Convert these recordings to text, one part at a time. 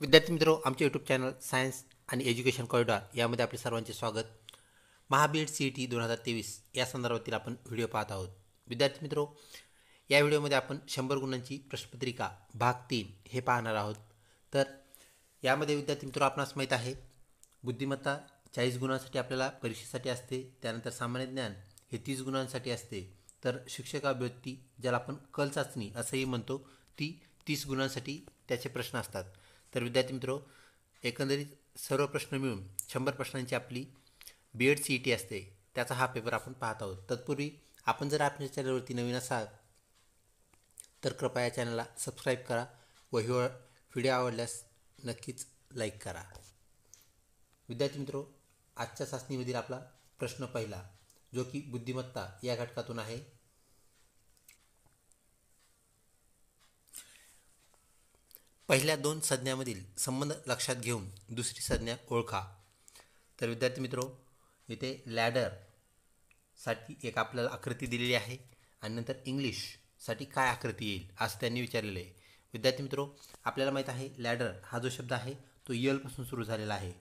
विद्यार्थी मित्रो, आमचे यूट्यूब चॅनल सायन्स आणि एज्युकेशन कॉरिडॉर यामध्ये आपले सर्वांचे स्वागत. महाबीएड CET 2023 या संदर्भातील आपण व्हिडिओ पाहत आहोत. विद्यार्थी मित्रो, या व्हिडिओमध्ये आपण 100 गुणांची प्रश्नपत्रिका भाग 3 हे पाहणार आहोत. तर यामध्ये विद्यार्थी मित्रो, आपणास माहीत आहे बुद्धिमत्ता 40 गुणांसाठी आपल्याला परीक्षेसाठी असते. त्यानंतर सामान्य ज्ञान हे 30 गुणांसाठी असते. तर शिक्षकाभिवृत्ती, ज्याला आपण कल चाचणी असंही म्हणतो, ती 30 गुणांसाठी त्याचे प्रश्न असतात. तर विद्यार्थी मित्रो, एकंदरीत सर्व प्रश्न मिळून 100 प्रश्नांची आपली BED CET असते. त्याचा हा पेपर आपण पाहत आहोत. तत्पूर्वी आपण जर आपल्या चॅनलवरती नवीन असाल तर कृपया या चॅनलला सबस्क्राईब करा व व्हिडिओ आवडल्यास नक्कीच लाईक करा. विद्यार्थी मित्रो, आजच्या चाचणीमधील आपला प्रश्न पहिला, जो की बुद्धिमत्ता या घटकातून आहे. पहिल्या दोन संज्ञामधील संबंध लक्षात घेऊन दुसरी संज्ञा ओळखा. तर विद्यार्थी मित्रो, इथे लॅडरसाठी एक आपल्याला आकृती दिलेली आहे आणि नंतर इंग्लिशसाठी काय आकृती येईल असं त्यांनी विचारलेलं आहे. विद्यार्थी मित्रो, आपल्याला माहीत आहे लॅडर हा जो शब्द आहे तो यलपासून सुरू झालेला आहे.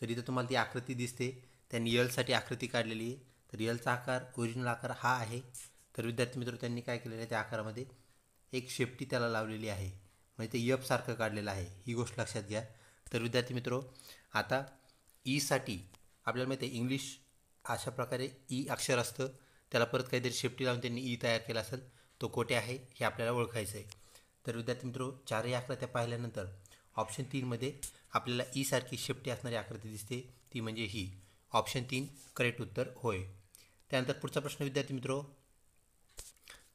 तर इथं तुम्हाला ती आकृती दिसते. त्यांनी यलसाठी आकृती काढलेली आहे. तर यलचा आकार, ओरिजिनल आकार हा आहे. तर विद्यार्थी मित्रो, त्यांनी काय केलेलं आहे, त्या आकारामध्ये एक शेपटी त्याला लावलेली आहे, म्हणजे ते यपसारखं काढलेलं आहे. ही गोष्ट लक्षात घ्या. तर विद्यार्थी मित्रो, आता ईसाठी आपल्याला माहिती आहे इंग्लिश अशा प्रकारे ई अक्षर असतं, त्याला परत काहीतरी शेपटी लावून त्यांनी ई तयार केला असेल. तो कोठे आहे हे आपल्याला ओळखायचं आहे. तर विद्यार्थी मित्रो, चारही आकृत्या पाहिल्यानंतर ऑप्शन 3मध्ये आपल्याला ई सारखी शेपटी असणारी आकृती दिसते, ती म्हणजे ही. ऑप्शन 3 करेक्ट उत्तर होय. त्यानंतर पुढचा प्रश्न विद्यार्थी मित्रो,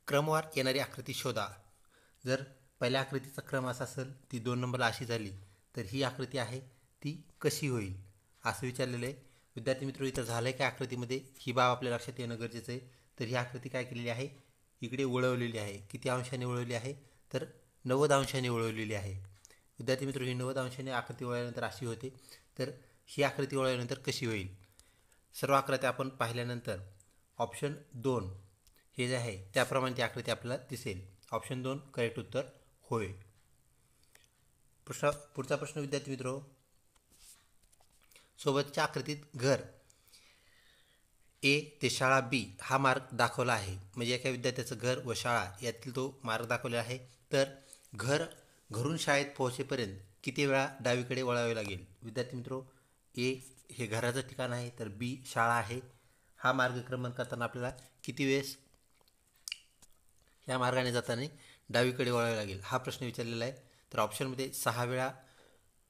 क्रमवार येणारी आकृती शोधा. जर पहिल्या आकृतीचा क्रम असा असेल, ती 2 नंबरला अशी झाली, तर ही आकृती आहे ती कशी होईल असं विचारलेलं आहे. विद्यार्थी मित्रो, इथं झालं आहे काय आकृतीमध्ये, ही बाब आपल्या लक्षात येणं गरजेचं आहे. तर ही आकृती काय केलेली आहे, इकडे वळवलेली आहे. किती अंशाने वळवली आहे, तर 90 अंशाने वळवलेली आहे. विद्यार्थी मित्रो, ही 90 अंशाने आकृती वळल्यानंतर अशी होते. तर ही आकृती वळल्यानंतर कशी होईल, सर्व आकृत्या आपण पाहिल्यानंतर ऑप्शन 2 हे जे आहे त्याप्रमाणे ती आकृती आपल्याला दिसेल. ऑप्शन 2 करेक्ट उत्तर होय. पुढचा प्रश्न विद्यार्थी मित्रो, सोबतच्या आकृतीत घर A ते शाळा B हा मार्ग दाखवला आहे. म्हणजे एका विद्यार्थ्याचं घर व शाळा यातील तो मार्ग दाखवलेला आहे. तर घरून शाळेत पोहोचेपर्यंत किती वेळा डावीकडे वळावे लागेल. विद्यार्थी मित्रो, A हे घराचं ठिकाण आहे, तर B शाळा आहे. हा मार्गक्रमण करताना आपल्याला किती वेळेस या मार्गाने जाताना डावीकडे वळावे लागेल हा प्रश्न विचारलेला आहे. तर ऑप्शनमध्ये 6 वेळा,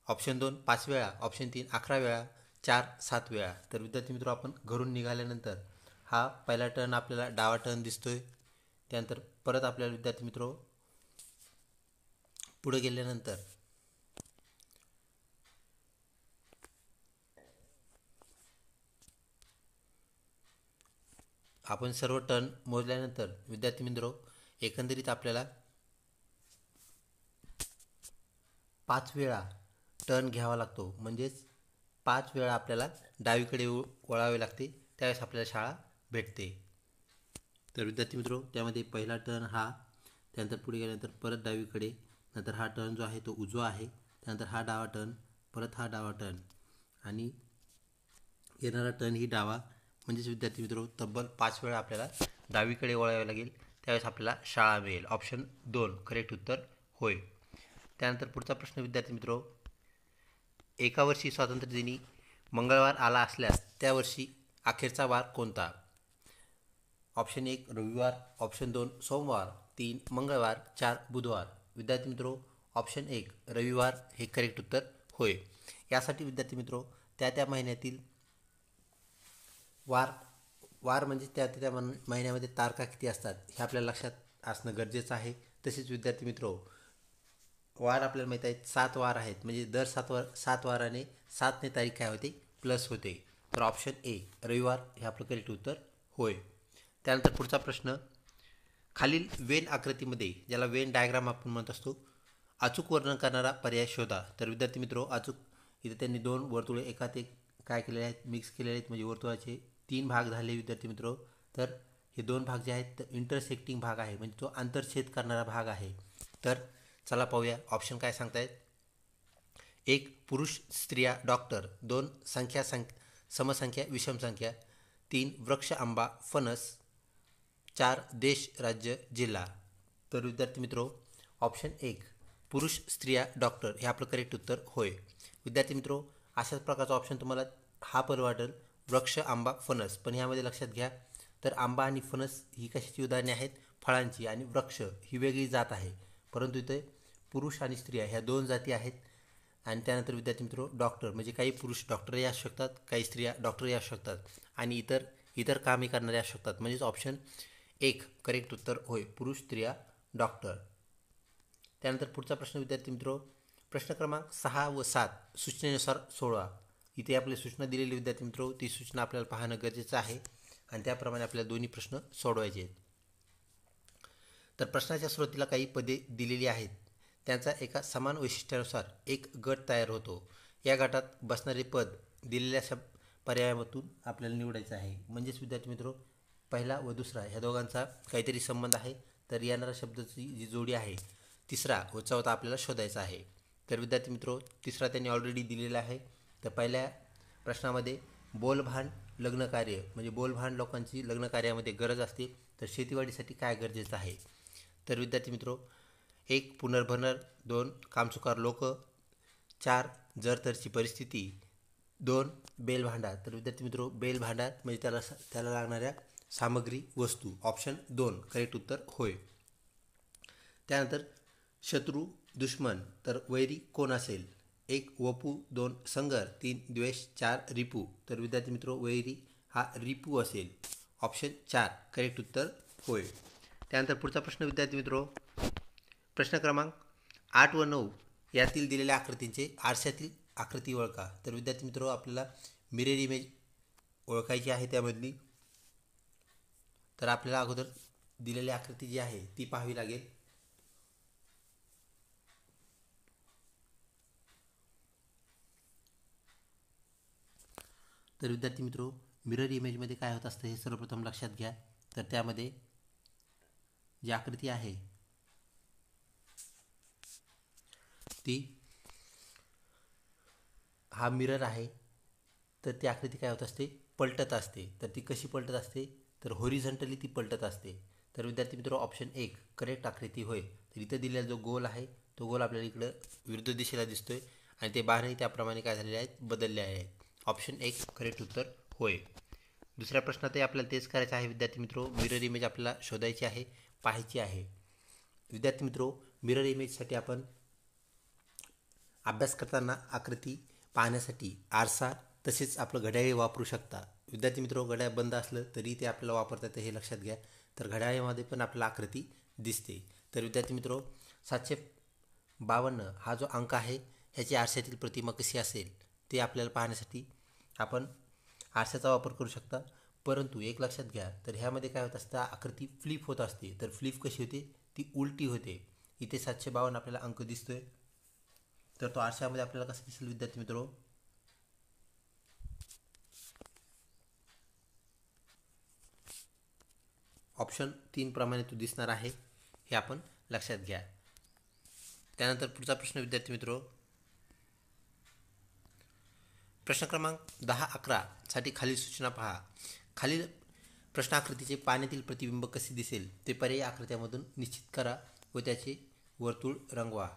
ऑप्शन 2 5 वेळा, ऑप्शन 3 11 वेळा, 4 7 वेळा. तर विद्यार्थी मित्रो, आपण घरून निघाल्यानंतर हा पहिला टर्न आपल्याला डावा टर्न दिसतोय. त्यानंतर परत आपल्याला विद्यार्थी मित्रो पुढे गेल्यानंतर आपण सर्व टर्न मोजल्यानंतर विद्यार्थी मित्रो, एकंदरीत आपल्याला 5 वेळा टर्न घ्यावा लागतो. म्हणजेच 5 वेळा आपल्याला डावीकडे वळावे लागते, त्यावेळेस आपल्याला शाळा भेटते. तर विद्यार्थी मित्रो, त्यामध्ये पहिला टर्न हा, त्यानंतर पुढे गेल्यानंतर परत डावीकडे, नंतर हा टर्न जो आहे तो उजवा आहे, त्यानंतर हा डावा टर्न, परत हा डावा टर्न आणि येणारा टर्न ही डावा. म्हणजेच विद्यार्थी मित्रो, तब्बल 5 वेळा आपल्याला डावीकडे वळावे लागेल, त्यावेळेस आपल्याला शाळा मिळेल. ऑप्शन 2 करेक्ट उत्तर होय. त्यानंतर पुढचा प्रश्न विद्यार्थी मित्रो, एका वर्षी स्वातंत्र्यदिनी मंगळवार आला असल्यास त्या वर्षी अखेरचा वार कोणता. ऑप्शन 1 रविवार, ऑप्शन 2 सोमवार, 3 मंगळवार, 4 बुधवार. विद्यार्थी मित्रो, ऑप्शन 1 रविवार हे करेक्ट उत्तर होय. यासाठी विद्यार्थी मित्रो, त्या महिन्यातील वार म्हणजे त्या महिन्यामध्ये तारखा किती असतात हे आपल्याला लक्षात असणं गरजेचं आहे. तसेच विद्यार्थी मित्रो, वार आपल्याला माहीत आहेत 7 वार आहेत, म्हणजे दर 7 वाराने 7ने तारीख काय होते, प्लस होते. तर ऑप्शन ए रविवार हे आपलं करेक्ट उत्तर होय. त्यानंतर पुढचा प्रश्न, खालील वेन आकृतीमध्ये, ज्याला वेन डायग्राम आपण म्हणत असतो, अचूक वर्णन करणारा पर्याय शोधा. तर विद्यार्थी मित्रो, अचूक इथे त्यांनी 2 वर्तुळे एकात एक काय केलेले आहेत, मिक्स केलेले आहेत, म्हणजे वर्तुळाचे 3 भाग झाले विद्यार्थी मित्रो. तर हे 2 भाग जे आहेत तर इंटरसेक्टिंग भाग आहे, म्हणजे तो आंतरछेद करणारा भाग आहे. तर चला पाहूया ऑप्शन काय सांगतायत. एक पुरुष स्त्रिया डॉक्टर, दोन समसंख्या विषम संख्या, तीन वृक्ष आंबा फणस, चार देश राज्य जिल्हा. तर विद्यार्थी मित्रो ऑप्शन एक पुरुष स्त्रिया डॉक्टर हे आपलं करेक्ट उत्तर होय. विद्यार्थी मित्रो अशाच प्रकारचा ऑप्शन तुम्हाला हा पण वाटेल वृक्ष आंबा फणस, पण ह्यामध्ये लक्षात घ्या तर आंबा आणि फणस ही कशाची उदाहरणे आहेत, फळांची, आणि वृक्ष ही वेगळी जात आहे. परंतु इथे पुरुष आणि स्त्रिया ह्या दोन जाती आहेत. आणि त्यानंतर विद्यार्थी मित्रो डॉक्टर म्हणजे काही पुरुष डॉक्टरही असू शकतात, काही स्त्रिया डॉक्टरही असू शकतात, आणि इतर कामे करणारे असू शकतात. म्हणजेच ऑप्शन एक करेक्ट उत्तर होय, पुरुष स्त्रिया डॉक्टर. त्यानंतर पुढचा प्रश्न विद्यार्थी मित्रो प्रश्न क्रमांक 6 व 7 सूचनेनुसार सोडवा. इथे आपली सूचना दिलेली विद्यार्थी मित्रो ती सूचना आपल्याला पाहणं गरजेचं आहे आणि त्याप्रमाणे आपल्याला दोन्ही प्रश्न सोडवायचे आहेत. तर प्रश्नाच्या सुरुवातीला काही पदे दिलेली आहेत, त्यांचा एका समान वैशिष्ट्यानुसार एक गट तयार होतो. या गटात बसणारे पद दिलेल्या पर्यायामधून आपल्याला निवडायचं आहे. म्हणजेच विद्यार्थी मित्रो पहिला व दुसरा ह्या दोघांचा काहीतरी संबंध आहे, तर येणाऱ्या शब्दाची जी जोडी आहे तिसरा व चौथा आपल्याला शोधायचा आहे. तर विद्यार्थी मित्रो तिसरा त्यांनी ऑलरेडी दिलेला आहे. तर पहिल्या प्रश्नामध्ये बोलभांड लग्न कार्य म्हणजे बोलभांड लोकांची लग्न कार्यामध्ये गरज असते, तर शेतीवाडीसाठी काय गरजेचं आहे. तर विद्यार्थी मित्रो एक पुनर्भरण, दोन कामचुकार लोक, चार जरतरची परिस्थिती, दोन बेलभांडार. तर विद्यार्थी मित्रो बेलभांडार म्हणजे त्याला लागणाऱ्या सामग्री वस्तू, ऑप्शन दोन करेक्ट उत्तर होय. त्यानंतर शत्रू दुश्मन तर वैरी कोण असेल, एक वपू, दोन संगर, तीन द्वेष, चार रिपू. तर विद्यार्थी मित्रो वैरी हा रिपू असेल, ऑप्शन चार करेक्ट उत्तर होय. त्यानंतर पुढचा प्रश्न विद्यार्थी मित्रो प्रश्न क्रमांक 8 व 9 यातील दिलेल्या आकृतींचे आरशातील आकृती ओळखा. तर विद्यार्थी मित्रो आपल्याला मिरर इमेज ओळखायची आहे त्यामधली. तर आपल्याला अगोदर दिलेली आकृती जी आहे ती पाहावी लागेल. तर विद्यार्थी मित्रो मिरर इमेजमध्ये काय होत असतं हे सर्वप्रथम लक्षात घ्या. तर त्यामध्ये जी आकृती आहे ती हा मिरर आहे. तर ती आकृती काय होत असते, पलटत असते. तर ती कशी पलटत असते, तर होरिझॉन्टली ती पलटत असते. तर विद्यार्थी मित्रो ऑप्शन एक करेक्ट आकृती होय. तर इथं दिलेला जो गोल आहे तो गोल आपल्याला इकडं विरुद्ध दिशेला दिसतोय आणि ते बारही त्याप्रमाणे काय झालेले आहेत, बदलले आहेत. ऑप्शन एक करेक्ट उत्तर होय. दुसऱ्या प्रश्नातही आपल्याला तेच करायचं आहे विद्यार्थी मित्रो. मिरर इमेज आपल्याला शोधायची आहे, पाहायची आहे. विद्यार्थी मित्रो मिरर इमेजसाठी आपण अभ्यास करताना आकृती पाहण्यासाठी आरसा तसेच आपलं घड्याळ वापरू शकता. विद्यार्थी मित्रो घड्याळ बंद असलं तरी ते आपल्याला वापरता येतं हे लक्षात घ्या. तर घड्याळामध्ये पण आपल्याला आकृती दिसते. तर विद्यार्थी मित्रो 752 हा जो अंक आहे ह्याची आरशातील प्रतिमा कशी असेल ते आपल्याला पाहण्यासाठी आपण आरशाचा वापर करू शकता. परंतु एक लक्षात घ्या, तर ह्यामध्ये काय होत असतं, आकृती फ्लिप होत असते. तर फ्लिप कशी होते, ती उलटी होते. इथे 752 आपल्याला अंक दिसतोय, तर तो आरशामध्ये आपल्याला कसा दिसेल विद्यार्थी मित्रो, ऑप्शन 3 प्रमाणे तो दिसणार आहे, हे आपण लक्षात घ्या. त्यानंतर पुढचा प्रश्न विद्यार्थी मित्रो प्रश्न क्रमांक 10-11 साठी खालील सूचना पहा. खालील प्रश्न आकृतीचे पाण्यातील प्रतिबिंब कसे दिसेल ते पर्यायी आकृत्यामधून निश्चित करा व त्याचे वर्तुळ रंगवा.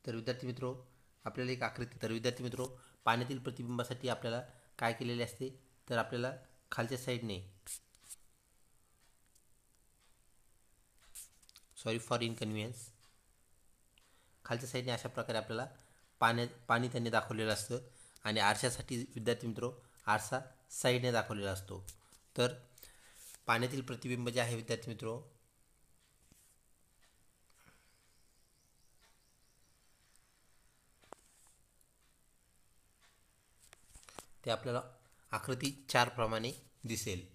तर विद्यार्थी मित्रो आपल्याला एक आकृती, तर विद्यार्थी मित्रो पाण्यातील प्रतिबिंबासाठी आपल्याला काय केलेले असते, तर आपल्याला खालच्या साईडने, सॉरी फॉर इनकन्व्हिनियन्स, खालच्या साईडने अशा प्रकारे आपल्याला पाणी त्यांनी दाखवलेलं असतं आणि आरशासाठी विद्यार्थी मित्रो आरसा साईडने दाखवलेला असतो. तर पाण्यातील प्रतिबिंब जे आहे विद्यार्थी मित्रो ते आपल्याला आकृती 4 प्रमाणे दिसेल.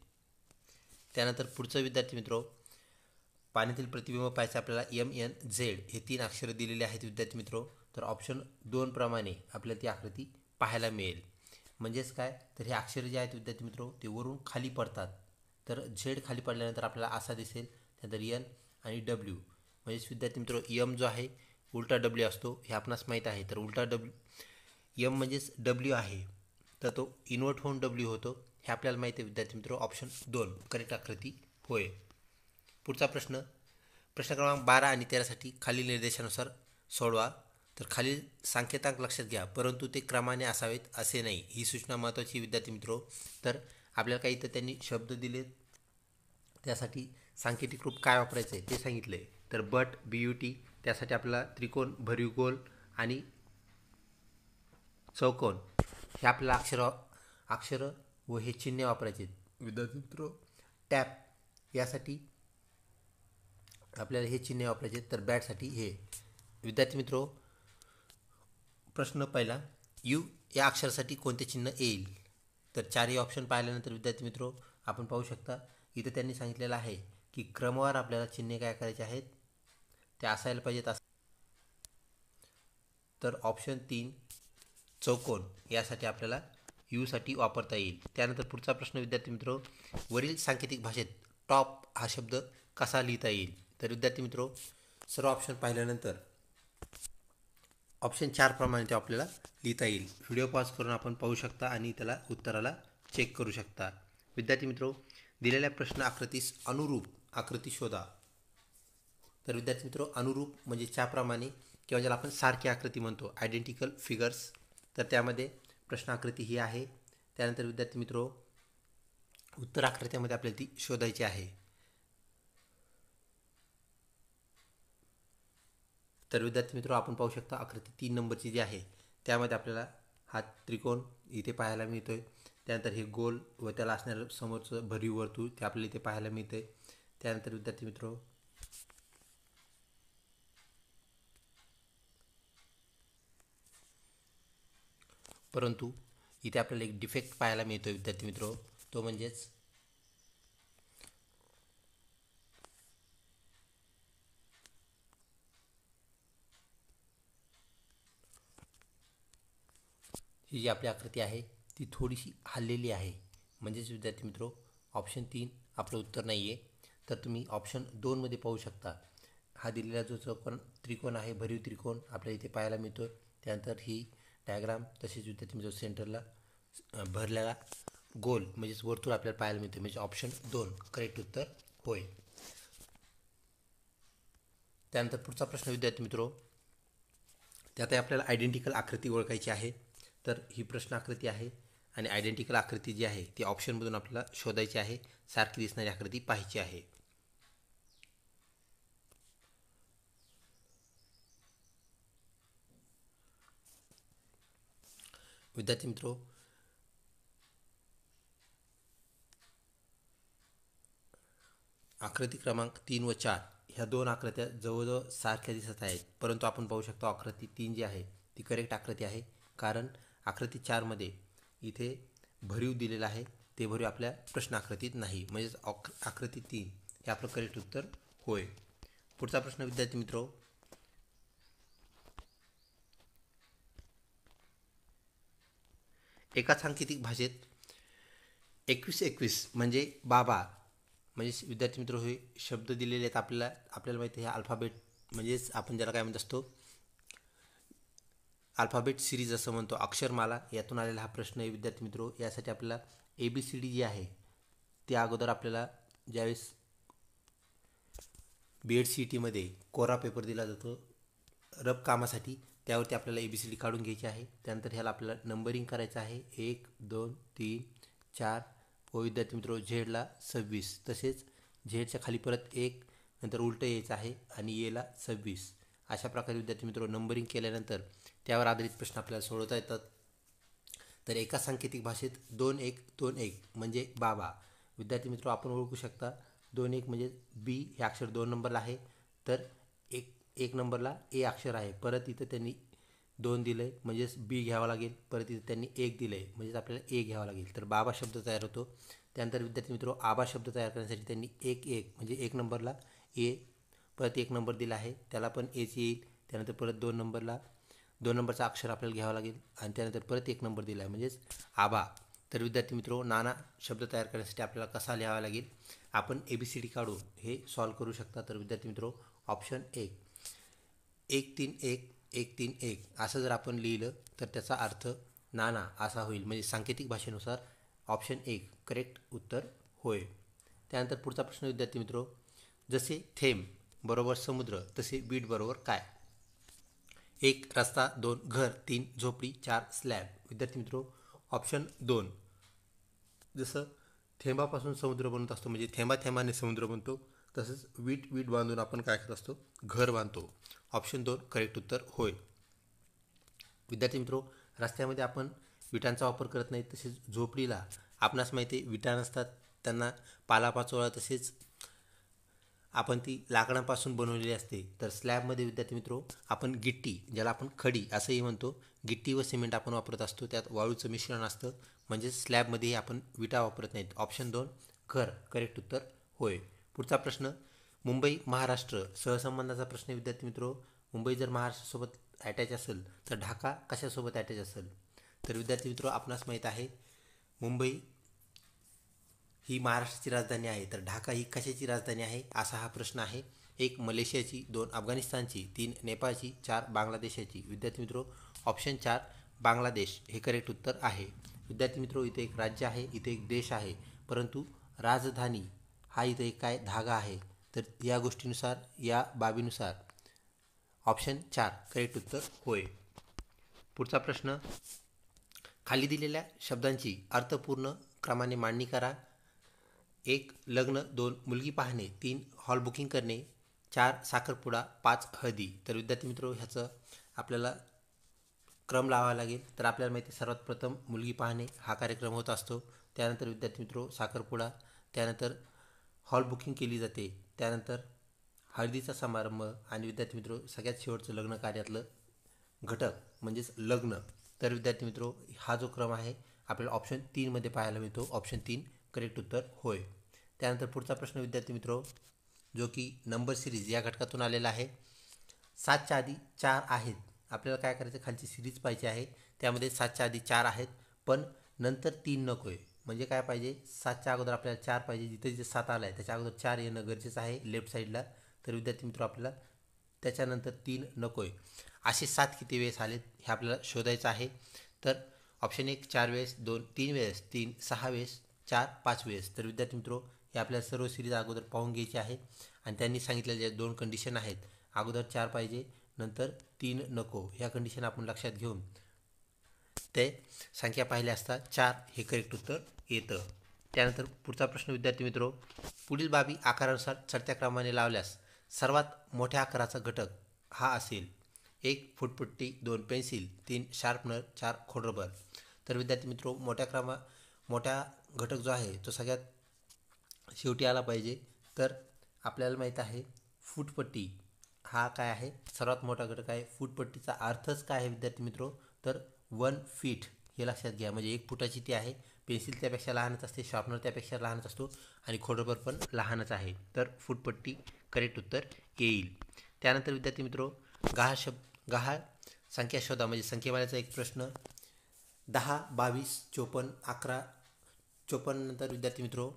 त्यानंतर पुढचं विद्यार्थी मित्रो पाण्यातील प्रतिबिंब पाहायचं आपल्याला MNZ हे 3 अक्षरं दिलेले आहेत विद्यार्थी मित्रो. तर ऑप्शन 2 प्रमाणे आपल्याला ती आकृती पाहायला मिळेल. म्हणजेच काय, तर हे अक्षर जे आहेत विद्यार्थी मित्रो ते वरून खाली पडतात. तर Z खाली पडल्यानंतर आपल्याला असा दिसेल, त्यानंतर N आणि W. म्हणजेच विद्यार्थी मित्रो M जो आहे उलटा डब्ल्यू असतो हे आपणास माहीत आहे. तर उलटा एम म्हणजेच डब्ल्यू आहे, तर तो इन्व्हर्ट होऊन डब्ल्यू होतो हे आपल्याला माहिती आहे विद्यार्थी मित्र. ऑप्शन 2 करेक्ट आकृती होय. पुढचा प्रश्न क्रमांक 12 आणि 13साठी खालील निर्देशानुसार सोडवा. तर खालील सांकेतांक लक्षात घ्या, परंतु ते क्रमाने असावेत असे नाही. ही सूचना महत्त्वाची विद्यार्थी मित्रो. तर आपल्याला काही तर त्यांनी शब्द दिले, त्यासाठी सांकेतिक रूप काय वापरायचं आहे ते सांगितलं आहे. तर बट BUT, त्यासाठी आपल्याला त्रिकोण, भरीव गोल आणि चौकोन हे आपल्याला अक्षर व हे चिन्ह वापरायचे विद्यार्थी मित्रो. टॅप यासाठी आपल्याला हे चिन्ह वापरायचे. तर बॅटसाठी हे. विद्यार्थी मित्रो, प्रश्न पहिला, यू या अक्षरासाठी कोणते चिन्ह येईल? तर चारही ऑप्शन पाहिल्यानंतर विद्यार्थी मित्रो आपण पाहू शकता इथं त्यांनी सांगितलेलं आहे की क्रमवार आपल्याला चिन्हे काय करायचे आहेत, ते असायला पाहिजेत. तर ऑप्शन 3 चौकोन यासाठी आपल्याला यूसाठी वापरता येईल. त्यानंतर पुढचा प्रश्न विद्यार्थी मित्रो, वरील सांकेतिक भाषेत टॉप हा शब्द कसा लिहिता येईल? तर विद्यार्थी मित्रो सर्व ऑप्शन पाहिल्यानंतर ऑप्शन 4 प्रमाणे ते आपल्याला लिहिता येईल. व्हिडिओ पॉज करून आपण पाहू शकता आणि त्याला उत्तराला चेक करू शकता. विद्यार्थी मित्रो, दिलेल्या प्रश्न आकृतीस अनुरूप आकृती शोधा. तर विद्यार्थी मित्रो, अनुरूप म्हणजे त्याप्रमाणे किंवा ज्याला आपण सारखी आकृती म्हणतो, आयडेंटिकल फिगर्स. तर त्यामध्ये प्रश्न आकृती ही आहे. त्यानंतर विद्यार्थी मित्रो उत्तर आकृत्यामध्ये आपल्याला ती शोधायची आहे. तर विद्यार्थी मित्रो आपण पाहू शकता आकृती 3 नंबरची जी आहे त्यामध्ये आपल्याला हा त्रिकोण इथे पाहायला मिळतोय. त्यानंतर हे गोल व त्याला असणारं समोरचं भरीव वर्तुळ ते आपल्याला इथे पाहायला मिळते. त्यानंतर विद्यार्थी मित्रो परंतु इथे आपल्याला एक डिफेक्ट पाहायला मिळतो विद्यार्थी मित्रो, तो म्हणजेच ही जी आपली आकृती आहे ती थोडीशी हललेली आहे. म्हणजेच विद्यार्थी मित्रो ऑप्शन 3 आपलं उत्तर नाही आहे. तर तुम्ही ऑप्शन 2 मध्ये पाहू शकता. हा दिलेला जो चौकोन त्रिकोण आहे, भरीव त्रिकोण आपल्याला इथे पाहायला मिळतो. त्यानंतर ही डायग्राम, तसेच विद्यार्थी मित्रो सेंटरला भरलेला गोल म्हणजेच वर्तुळ आपल्याला पाहायला मिळते. म्हणजे ऑप्शन 2 करेक्ट उत्तर होय. त्यानंतर पुढचा प्रश्न विद्यार्थी मित्रो, त्यात आपल्याला आयडेंटिकल आकृती ओळखायची आहे. तर ही प्रश्न आकृती आहे आणि आयडेंटिकल आकृती जी आहे ती ऑप्शनमधून आपल्याला शोधायची आहे. सारखी दिसणारी आकृती पाहायची आहे. विद्यार्थी मित्रो, आकृती क्रमांक 3 व 4 ह्या दोन आकृत्या जवळजवळ सारख्या दिसत आहेत, परंतु आपण पाहू शकतो आकृती 3 जी आहे ती करेक्ट आकृती आहे. कारण आकृती 4मध्ये इथे भरीव दिलेला आहे, ते भरीव आपल्या प्रश्न आकृतीत नाही. म्हणजेच आकृती 3 हे आपलं करेक्ट उत्तर होय. पुढचा प्रश्न विद्यार्थी मित्रो, एका सांकेतिक भाषेत 21 म्हणजे बाबा, म्हणजे विद्यार्थी मित्र हे शब्द दिलेले आहेत आपल्याला माहिती आहे. अल्फाबेट म्हणजेच आपण ज्याला काय म्हणत असतो, अल्फाबेट सिरीज असं म्हणतो, अक्षरमाला, यातून आलेला हा प्रश्न आहे विद्यार्थी मित्रो. यासाठी आपल्याला ABCD जी आहे ते अगोदर आपल्याला ज्यावेळेस BEd CETमध्ये कोरा पेपर दिला जातो रफ कामासाठी, त्यावरती आपल्याला ABCD काढून घ्यायची आहे. त्यानंतर ह्याला आपल्याला नंबरिंग करायचं आहे 1 2 3 4 व विद्यार्थी मित्रो झेडला 26, तसेच झेडच्या खाली परत 1 नंतर उलटं यायचं आहे आणि एला 26. अशा प्रकारे विद्यार्थी मित्रो नंबरिंग केल्यानंतर त्यावर आधारित प्रश्न आपल्याला सोडवता येतात. तर एका सांकेतिक भाषेत 2-1-2-1 म्हणजे बाबा. विद्यार्थी मित्रो आपण ओळखू शकता 2-1 म्हणजे B हे अक्षर 2 नंबरला आहे, तर 1 नंबरला A अक्षर आहे. परत इथं त्यांनी 2 दिलं आहे म्हणजेच B घ्यावा लागेल. परत इथं त्यांनी 1 दिलं आहे म्हणजेच आपल्याला A घ्यावा लागेल. तर बाबा शब्द तयार होतो. त्यानंतर विद्यार्थी मित्रो आबा शब्द तयार करण्यासाठी त्यांनी 1-1 म्हणजे 1 नंबरला A, परत 1 नंबर दिला आहे त्याला पण Aच येईल. त्यानंतर परत 2 नंबरला 2 नंबरचा अक्षर आपल्याला घ्यावा लागेल आणि त्यानंतर परत 1 नंबर दिला आहे म्हणजेच आबा. तर विद्यार्थी मित्रो नाना शब्द तयार करण्यासाठी आपल्याला कसा लिहावा लागेल, आपण ABCD काढून हे सॉल्व करू शकता. तर विद्यार्थी मित्रो ऑप्शन 1 131 असं जर आपण लिहिलं तर त्याचा अर्थ नाणा असा होईल. म्हणजे सांकेतिक भाषेनुसार ऑप्शन 1 करेक्ट उत्तर होय. त्यानंतर पुढचा प्रश्न विद्यार्थी मित्रो, जसे थेंब बरोबर समुद्र तसे बीट बरोबर काय? 1 रस्ता, 2 घर, 3 झोपडी, 4 स्लॅब. विद्यार्थी मित्रो, ऑप्शन 2 जसं थेंबापासून समुद्र बनत असतो म्हणजे थेंबाने समुद्र बनतो, तसंच वीट बांधून आपण काय करत असतो, घर बांधतो. ऑप्शन 2 करेक्ट उत्तर होय. विद्यार्थी मित्रो, रस्त्यामध्ये आपण विटांचा वापर करत नाही, तसेच झोपडीला आपणास माहिती आहे विटा नसतात, त्यांना पालापाचोळा तसेच आपण ती लाकडांपासून बनवलेली असते. तर स्लॅबमध्ये विद्यार्थी मित्रो आपण गिट्टी, ज्याला आपण खडी असंही म्हणतो, गिट्टी व सिमेंट आपण वापरत असतो, त्यात वाळूचं मिश्रण असतं, म्हणजे स्लॅबमध्येही आपण विटा वापरत नाहीत. ऑप्शन 2 घर करेक्ट उत्तर होय. पुढचा प्रश्न, मुंबई महाराष्ट्र सहसंबंधाचा प्रश्न. विद्यार्थी मित्रो, मुंबई जर महाराष्ट्रासोबत अटॅच असेल तर ढाका कशासोबत अटॅच असेल? तर विद्यार्थी मित्रो, आपणास माहीत आहे मुंबई ही महाराष्ट्राची राजधानी आहे, तर ढाका ही कशाची राजधानी आहे असा हा प्रश्न आहे. 1 मलेशियाची, 2 अफगाणिस्तानची, 3 नेपाळची, 4 बांगलादेशाची. विद्यार्थी मित्रो, ऑप्शन 4 बांगलादेश हे करेक्ट उत्तर आहे. विद्यार्थी मित्रो, इथे एक राज्य आहे, इथे एक देश आहे, परंतु राजधानी हा इथे एक काय धागा आहे. तर या गोष्टीनुसार, या बाबीनुसार ऑप्शन 4 करेक्ट उत्तर होय. पुढचा प्रश्न, खाली दिलेल्या शब्दांची अर्थपूर्ण क्रमाने मांडणी करा. 1 लग्न, 2 मुलगी पाहणे, 3 हॉल बुकिंग करणे, 4 साखरपुडा, 5 हळदी. तर विद्यार्थी मित्रो, ह्याचं आपल्याला क्रम लावावा लागेल. तर आपल्याला माहिती आहे सर्वात प्रथम मुलगी पाहणे हा कार्यक्रम होत असतो, त्यानंतर विद्यार्थी मित्रो साखरपुडा, त्यानंतर हॉल बुकिंग केली जाते, त्यानंतर हळदीचा समारंभ आणि विद्यार्थी मित्रो सगळ्यात शेवटचं लग्न कार्यातलं घटक म्हणजेच लग्न. तर विद्यार्थी मित्रो, हा जो क्रम आहे आपल्याला ऑप्शन 3 मध्ये पाहायला मिळतो. ऑप्शन 3 करेक्ट उत्तर होय. त्यानंतर पुढचा प्रश्न विद्यार्थी मित्रो, जो की नंबर सिरीज या घटकातून आलेला आहे. 7च्या आधी 4 आहेत, आपल्याला काय करायचं, खालची सिरीज पाहिजे आहे, त्यामध्ये 7च्या आधी 4 आहेत पण नंतर 3 नको आहे. म्हणजे काय पाहिजे, 7च्या अगोदर आपल्याला 4 पाहिजे, जिथे जिथे 7 आला आहे त्याच्या अगोदर 4 येणं गरजेचं आहे लेफ्ट साईडला. तर विद्यार्थी मित्रो, आपल्याला त्याच्यानंतर 3 नको आहे. असे 7 किती वेळेस आलेत हे आपल्याला शोधायचं आहे. तर ऑप्शन 1 4 वेळेस, 2 3 वेळेस, 3 6 वेळेस, 4 5 वेळेस. तर विद्यार्थी मित्रो, हे आपल्याला सर्व सिरीज अगोदर पाहून घ्यायची आहे आणि त्यांनी सांगितलेल्या 2 कंडिशन आहेत, अगोदर 4 पाहिजे नंतर 3 नको, ह्या कंडिशन आपण लक्षात घेऊन ते संख्या पाहिल्या असता 4 हे करेक्ट उत्तर येतं. त्यानंतर पुढचा प्रश्न विद्यार्थी मित्रो, पुढील बाबी आकारानुसार चढत्या क्रमाने लावल्यास सर्वात मोठ्या आकाराचा घटक हा असेल. 1 फुटपट्टी, 2 पेन्सिल, 3 शार्पनर, 4 खोडरबर. तर विद्यार्थी मित्रो, मोठा घटक जो आहे तो सगळ्यात शेवटी आला पाहिजे. तर आपल्याला माहीत आहे फुटपट्टी हा काय आहे, सर्वात मोठा घटक आहे. फुटपट्टीचा अर्थच काय आहे विद्यार्थी मित्रो, तर 1 फीट हे लक्षात घ्या. म्हणजे 1 फुटाची ती आहे. पेन्सिल त्यापेक्षा लहानच असते, शार्पनर त्यापेक्षा लहानच असतो आणि खोडरबर पण लहानच आहे. तर फुटपट्टी करेक्ट उत्तर येईल. त्यानंतर विद्यार्थी मित्रो, गहाळ संख्या शोधा म्हणजे संख्येवाल्याचा एक प्रश्न. 10 22 54 11 54 नंतर विद्यार्थी मित्रो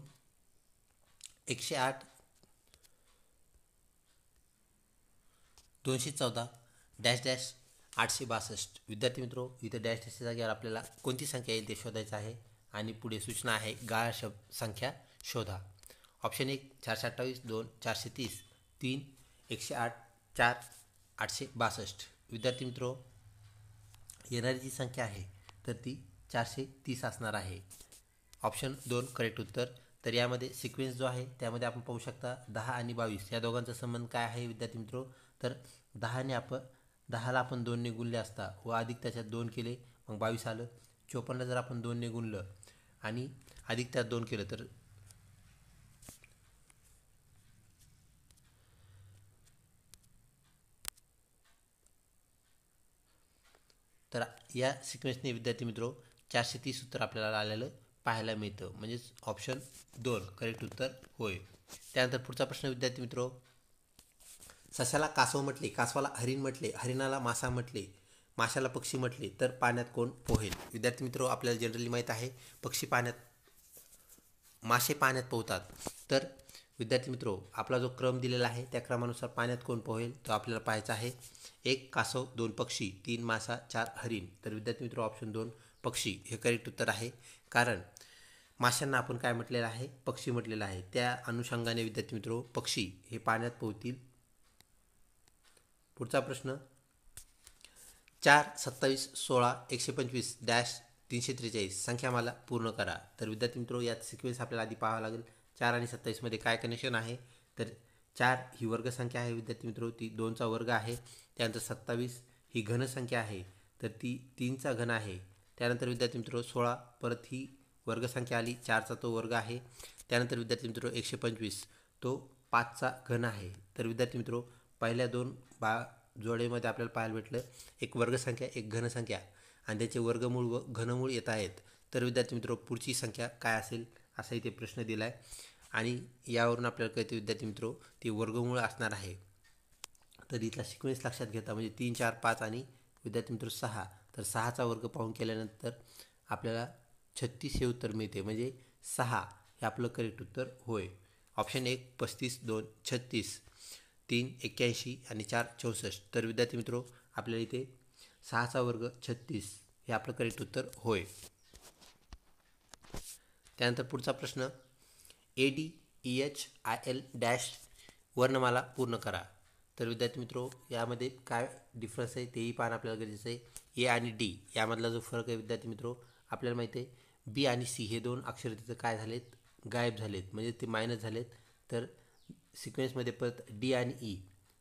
108 214 डॅश डॅश 862. विद्यार्थी मित्रो, इथं डॅश डॅशच्या जागेवर आपल्याला कोणती संख्या येईल ते शोधायचं आहे आणि पुढे सूचना आहे गहाळ संख्या शोधा. ऑप्शन 1 428, 2 430, 3 108, 4 862. विद्यार्थी मित्रो, येणारी जी संख्या आहे तर ती 430 असणार आहे. ऑप्शन 2 करेक्ट उत्तर. तर यामध्ये सिक्वेन्स जो आहे त्यामध्ये आपण पाहू शकता 10 आणि 22 या दोघांचा संबंध काय आहे विद्यार्थी मित्रो, तर 10ला आपण 2 ने गुणले असता व अधिक त्याच्यात 2 केले मग 22 आलं. 54ला जर आपण 2 ने गुणलं आणि अधिक त्यात 2 केलं तर या सिक्वेन्सने विद्यार्थी मित्रो 430 उत्तर आपल्याला आलेलं पाहायला मिळतं. म्हणजेच ऑप्शन 2 करेक्ट उत्तर होय. त्यानंतर पुढचा प्रश्न विद्यार्थी मित्रो, सशाला कासव म्हटले, कासवाला हरिण म्हटले, हरिणाला मासा म्हटले, माशाला पक्षी म्हटले तर पाण्यात कोण पोहेल? विद्यार्थी मित्रो, आपल्याला जनरली माहीत आहे मासे पाण्यात पोहतात. तर विद्यार्थी मित्रो, आपला जो क्रम दिलेला आहे त्या क्रमानुसार पाण्यात कोण पोहेल तो आपल्याला पाहायचा आहे. 1 कासव, 2 पक्षी, 3 मासा, 4 हरिण. तर विद्यार्थी मित्रो ऑप्शन 2 पक्षी हे करेक्ट उत्तर आहे. कारण माशांना आपण काय म्हटलेलं आहे, पक्षी म्हटलेलं आहे. त्या अनुषंगाने विद्यार्थी मित्रो पक्षी हे पाण्यात पोहतील. पुढचा प्रश्न 4, 27, 16, 125 डॅश 343 संख्या मला पूर्ण करा. तर विद्यार्थी मित्रो यात सिक्वेन्स आपल्याला आधी पाहावा लागेल. 4 आणि 27 मध्ये काय कनेक्शन आहे, तर 4 ही वर्गसंख्या आहे विद्यार्थी मित्रो, ती 2चा वर्ग आहे. त्यानंतर 27 ही घनसंख्या आहे, तर ती 3चा घन आहे. त्यानंतर विद्यार्थी मित्रो 16 परत ही वर्गसंख्या आली, 4चा तो वर्ग आहे. त्यानंतर विद्यार्थी मित्रो 125 तो 5चा घन आहे. तर विद्यार्थी मित्रो पहिल्या दोन जोडेमध्ये आपल्याला पाहायला भेटलं एक वर्गसंख्या एक घनसंख्या आणि त्याचे वर्गमूळ व घनमूळ येत आहेत. तर विद्यार्थी मित्रो पुढची संख्या काय असेल असा इथे प्रश्न दिला आहे आणि यावरून आपल्याला कळते विद्यार्थी मित्रो ते वर्गमूळ असणार आहे. तर इथला सिक्वेन्स लक्षात घेता म्हणजे 3, 4, 5 आणि विद्यार्थी मित्रो 6. तर 6चा वर्ग पाहून केल्यानंतर आपल्याला 36 हे उत्तर मिळते, म्हणजे 6 हे आपलं करेक्ट उत्तर होय. ऑप्शन 1 35, 2 36, 3 81 आणि 4 64. तर विद्यार्थी मित्रो आपल्याला इथे 6चा वर्ग 36 हे आपलं करेक्ट उत्तर होय. त्यानंतर पुढचा प्रश्न ADEHIL डॅश वर्णमाला पूर्ण करा. तर विद्यार्थी मित्रो यामध्ये काय डिफरन्स आहे तेही पाहणं आपल्याला गरजेचं आहे. ए आणि डी यामधला जो फरक आहे विद्यार्थी मित्रो आपल्याला माहिती आहे बी आणि सी हे दोन अक्षर तिथं काय झालेत, गायब झालेत, म्हणजे ते मायनस झालेत. तर सिक्वेन्समध्ये परत डी आणि ई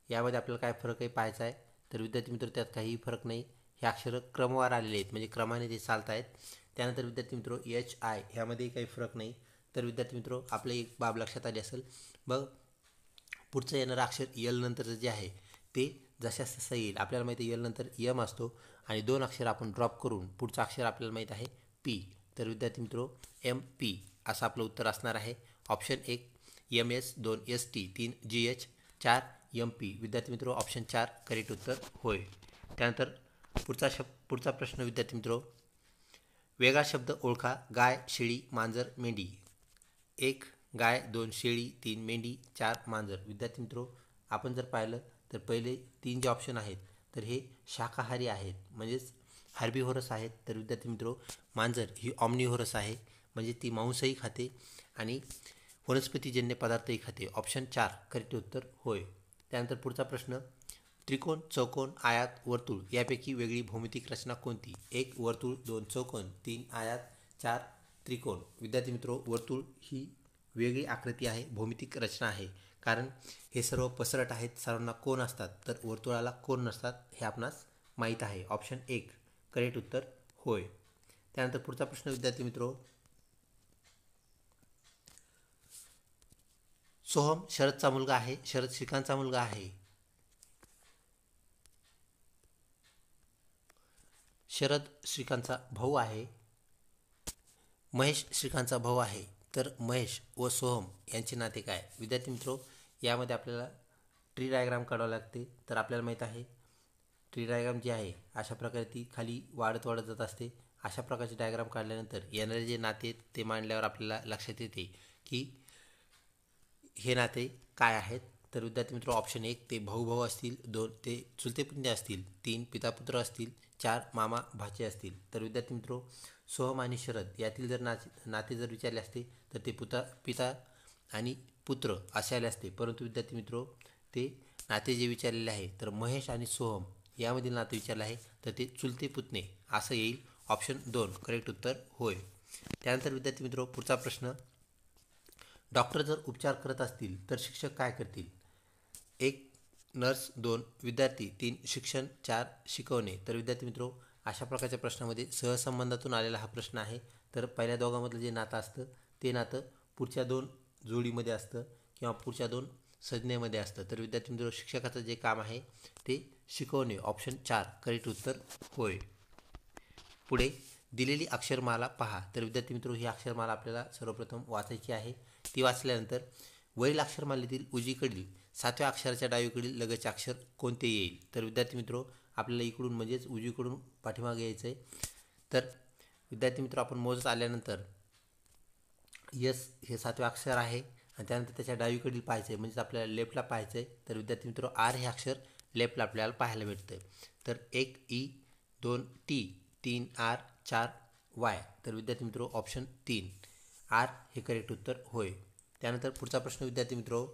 यामध्ये आपल्याला काय फरक आहे पाहायचा आहे. तर विद्यार्थी मित्र त्यात काहीही फरक नाही, हे अक्षरं क्रमवार आलेले आहेत, म्हणजे क्रमाने ते चालत आहेत. त्यानंतर विद्यार्थी मित्रो HI ह्यामध्येही काही फरक नाही. तर विद्यार्थी मित्रो आपलं एक बाब लक्षात आली असेल, मग पुढचं येणारं अक्षर यल नंतरचं जे आहे ते जशास तसं येईल. आपल्याला माहिती आहे यल नंतर यम असतो आणि 2 अक्षर आपण ड्रॉप करून पुढचं अक्षर आपल्याला माहीत आहे पी. तर विद्यार्थी मित्रो MP असं आपलं उत्तर असणार आहे. Option 1 MS, 2 ST, 3 GH, 4 MP. विद्यार्थी मित्रो ऑप्शन 4 करेक्ट उत्तर होय. त्यानंतर पुढचा प्रश्न विद्यार्थी मित्रो वेगळा शब्द ओळखा. गाय, शेळी, मांजर, मेंढी. 1 गाय, 2 शेळी, 3 मेंढी, 4 मांजर. विद्यार्थी मित्रो आपण जर पाहिलं तर पहिले 3 जे ऑप्शन आहेत तर हे शाकाहारी आहेत, म्हणजेच हार्बिव्होरस आहेत. तर विद्यार्थी मित्रो मांजर ही ऑम्निव्होरस आहे, म्हणजे ती मांसही खाते आणि वनस्पतीजन्य पदार्थही खाते. ऑप्शन 4 करेक्ट उत्तर होय. त्यानंतर पुढचा प्रश्न त्रिकोण, चौकोन, आयात, वर्तुळ यापैकी वेगळी भौमितिक रचना कोणती. 1 वर्तुळ, 2 चौकोन, 3 आयात, 4 त्रिकोण. विद्यार्थी मित्रो वर्तुळ ही वेगळी आकृती आहे, भौमितिक रचना आहे, कारण हे सर्व पसरट आहेत, सर्वांना कोन असतात, तर वर्तुळाला कोन नसतात हे आपणास माहीत आहे. ऑप्शन 1 करेक्ट उत्तर होय. त्यानंतर पुढचा प्रश्न विद्यार्थी मित्रो सोहम शरदचा मुलगा आहे, शरद श्रीकांतचा मुलगा आहे. शरद श्रीकांतचा भाऊ आहे, महेश श्रीकांतचा भाऊ आहे. तर महेश व सोहम यांचे नाते काय. विद्यार्थी मित्रो यामध्ये आपल्याला ट्री डायग्राम काढावं लागते. तर आपल्याला माहीत आहे ट्री डायग्राम जी आहे अशा प्रकारे ती खाली वाढत वाढत जात असते. अशा प्रकारचे डायग्राम काढल्यानंतर येणारे जे नाते ते मांडल्यावर आपल्याला लक्षात येते की हे नाते काय आहेत. तर विद्यार्थी मित्रो ऑप्शन 1 ते भाऊ भाऊ असतील, 2 ते चुलते पुतणे असतील, 3 पिता पुत्र असतील, 4 मामा भाचे असतील. तर विद्यार्थी मित्रो सोहम आणि शरद यातील जर नाते जर विचारले असते तर ते पिता आणि पुत्र असे आले असते, परंतु विद्यार्थी मित्रो ते नाते जे विचारलेले आहे तर महेश आणि सोहम यामधील नाते विचारले आहे तर ते चुलते पुतणे असं येईल. ऑप्शन 2 करेक्ट उत्तर होय. त्यानंतर विद्यार्थी मित्रो पुढचा प्रश्न डॉक्टर जर उपचार करत असतील तर शिक्षक काय करतील. 1 नर्स, 2 विद्यार्थी, 3 शिक्षण, 4 शिकवणे. तर विद्यार्थी मित्रो अशा प्रकारच्या प्रश्नामध्ये सहसंबंधातून आलेला हा प्रश्न आहे. तर पहिल्या दोघांमधलं जे नातं असतं ते नातं पुढच्या 2 जोडीमध्ये असतं किंवा पुढच्या 2 संज्ञेमध्ये असतं. तर विद्यार्थी मित्रो शिक्षकाचं जे काम आहे ते शिकवणे. ऑप्शन 4 करेक्ट उत्तर होय. पुढे दिलेली अक्षरमाला पहा. तर विद्यार्थी मित्रो ही अक्षरमाला आपल्याला सर्वप्रथम वाचायची आहे. ती वाचल्यानंतर वरील अक्षरमालेतील उजवीकडील 7व्या अक्षराच्या डावीकडील लगतचे अक्षर कोणते येईल. तर विद्यार्थी मित्रो आपल्याला इकडून म्हणजेच उजवीकडून पाठीमागे यायचं आहे. तर विद्यार्थी मित्रो आपण मोजत आल्यानंतर यस हे 7वे अक्षर आहे आणि त्यानंतर त्याच्या डावीकडील पाहायचं आहे, म्हणजेच आपल्याला लेफ्टला पाहायचं आहे. तर विद्यार्थी मित्र आर हे अक्षर लेफ्टला आपल्याला पाहायला भेटतं. तर 1 ई, 2 टी, 3 आर, 4 वाय. तर विद्यार्थी मित्र ऑप्शन 3 आर हे करेक्ट उत्तर होय. त्यानंतर पुढचा प्रश्न विद्यार्थी मित्र,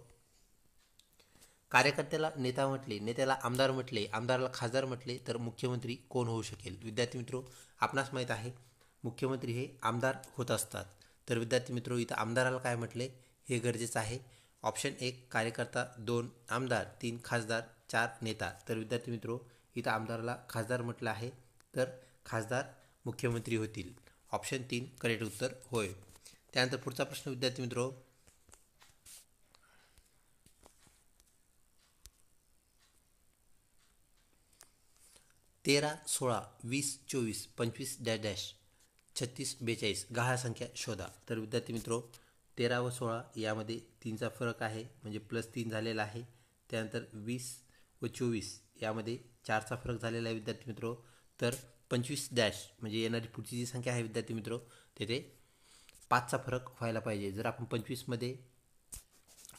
कार्यकर्त्याला नेता म्हटले, नेत्याला आमदार म्हटले, आमदाराला खासदार म्हटले तर मुख्यमंत्री कोण होऊ शकेल? विद्यार्थी मित्र आपणास माहीत आहे मुख्यमंत्री हे आमदार होत असतात. तर विद्यार्थी मित्र इथं आमदाराला काय म्हटले हे गरजेचं आहे. ऑप्शन 1 कार्यकर्ता, 2 आमदार, 3 खासदार, 4 नेता. तर विद्यार्थी मित्र इथं आमदाराला खासदार म्हटलं आहे, तर खासदार मुख्यमंत्री होतील. ऑप्शन 3 करेक्ट उत्तर होय. त्यानंतर पुढचा प्रश्न विद्यार्थी मित्र, 13, 16, 20, 24, 25 डॅश डॅश 36, 42 गहाळ संख्या शोधा. तर विद्यार्थी मित्र 13 व 16 यामध्ये 3चा फरक आहे, म्हणजे +3 झालेला आहे. त्यानंतर 20 व 24 यामध्ये 4चा फरक झालेला आहे विद्यार्थी मित्र. तर 25 डॅश म्हणजे येणारी पुढची जी संख्या आहे विद्यार्थी मित्र, तेथे 5चा फरक व्हायला पाहिजे. जर आपण 25मध्ये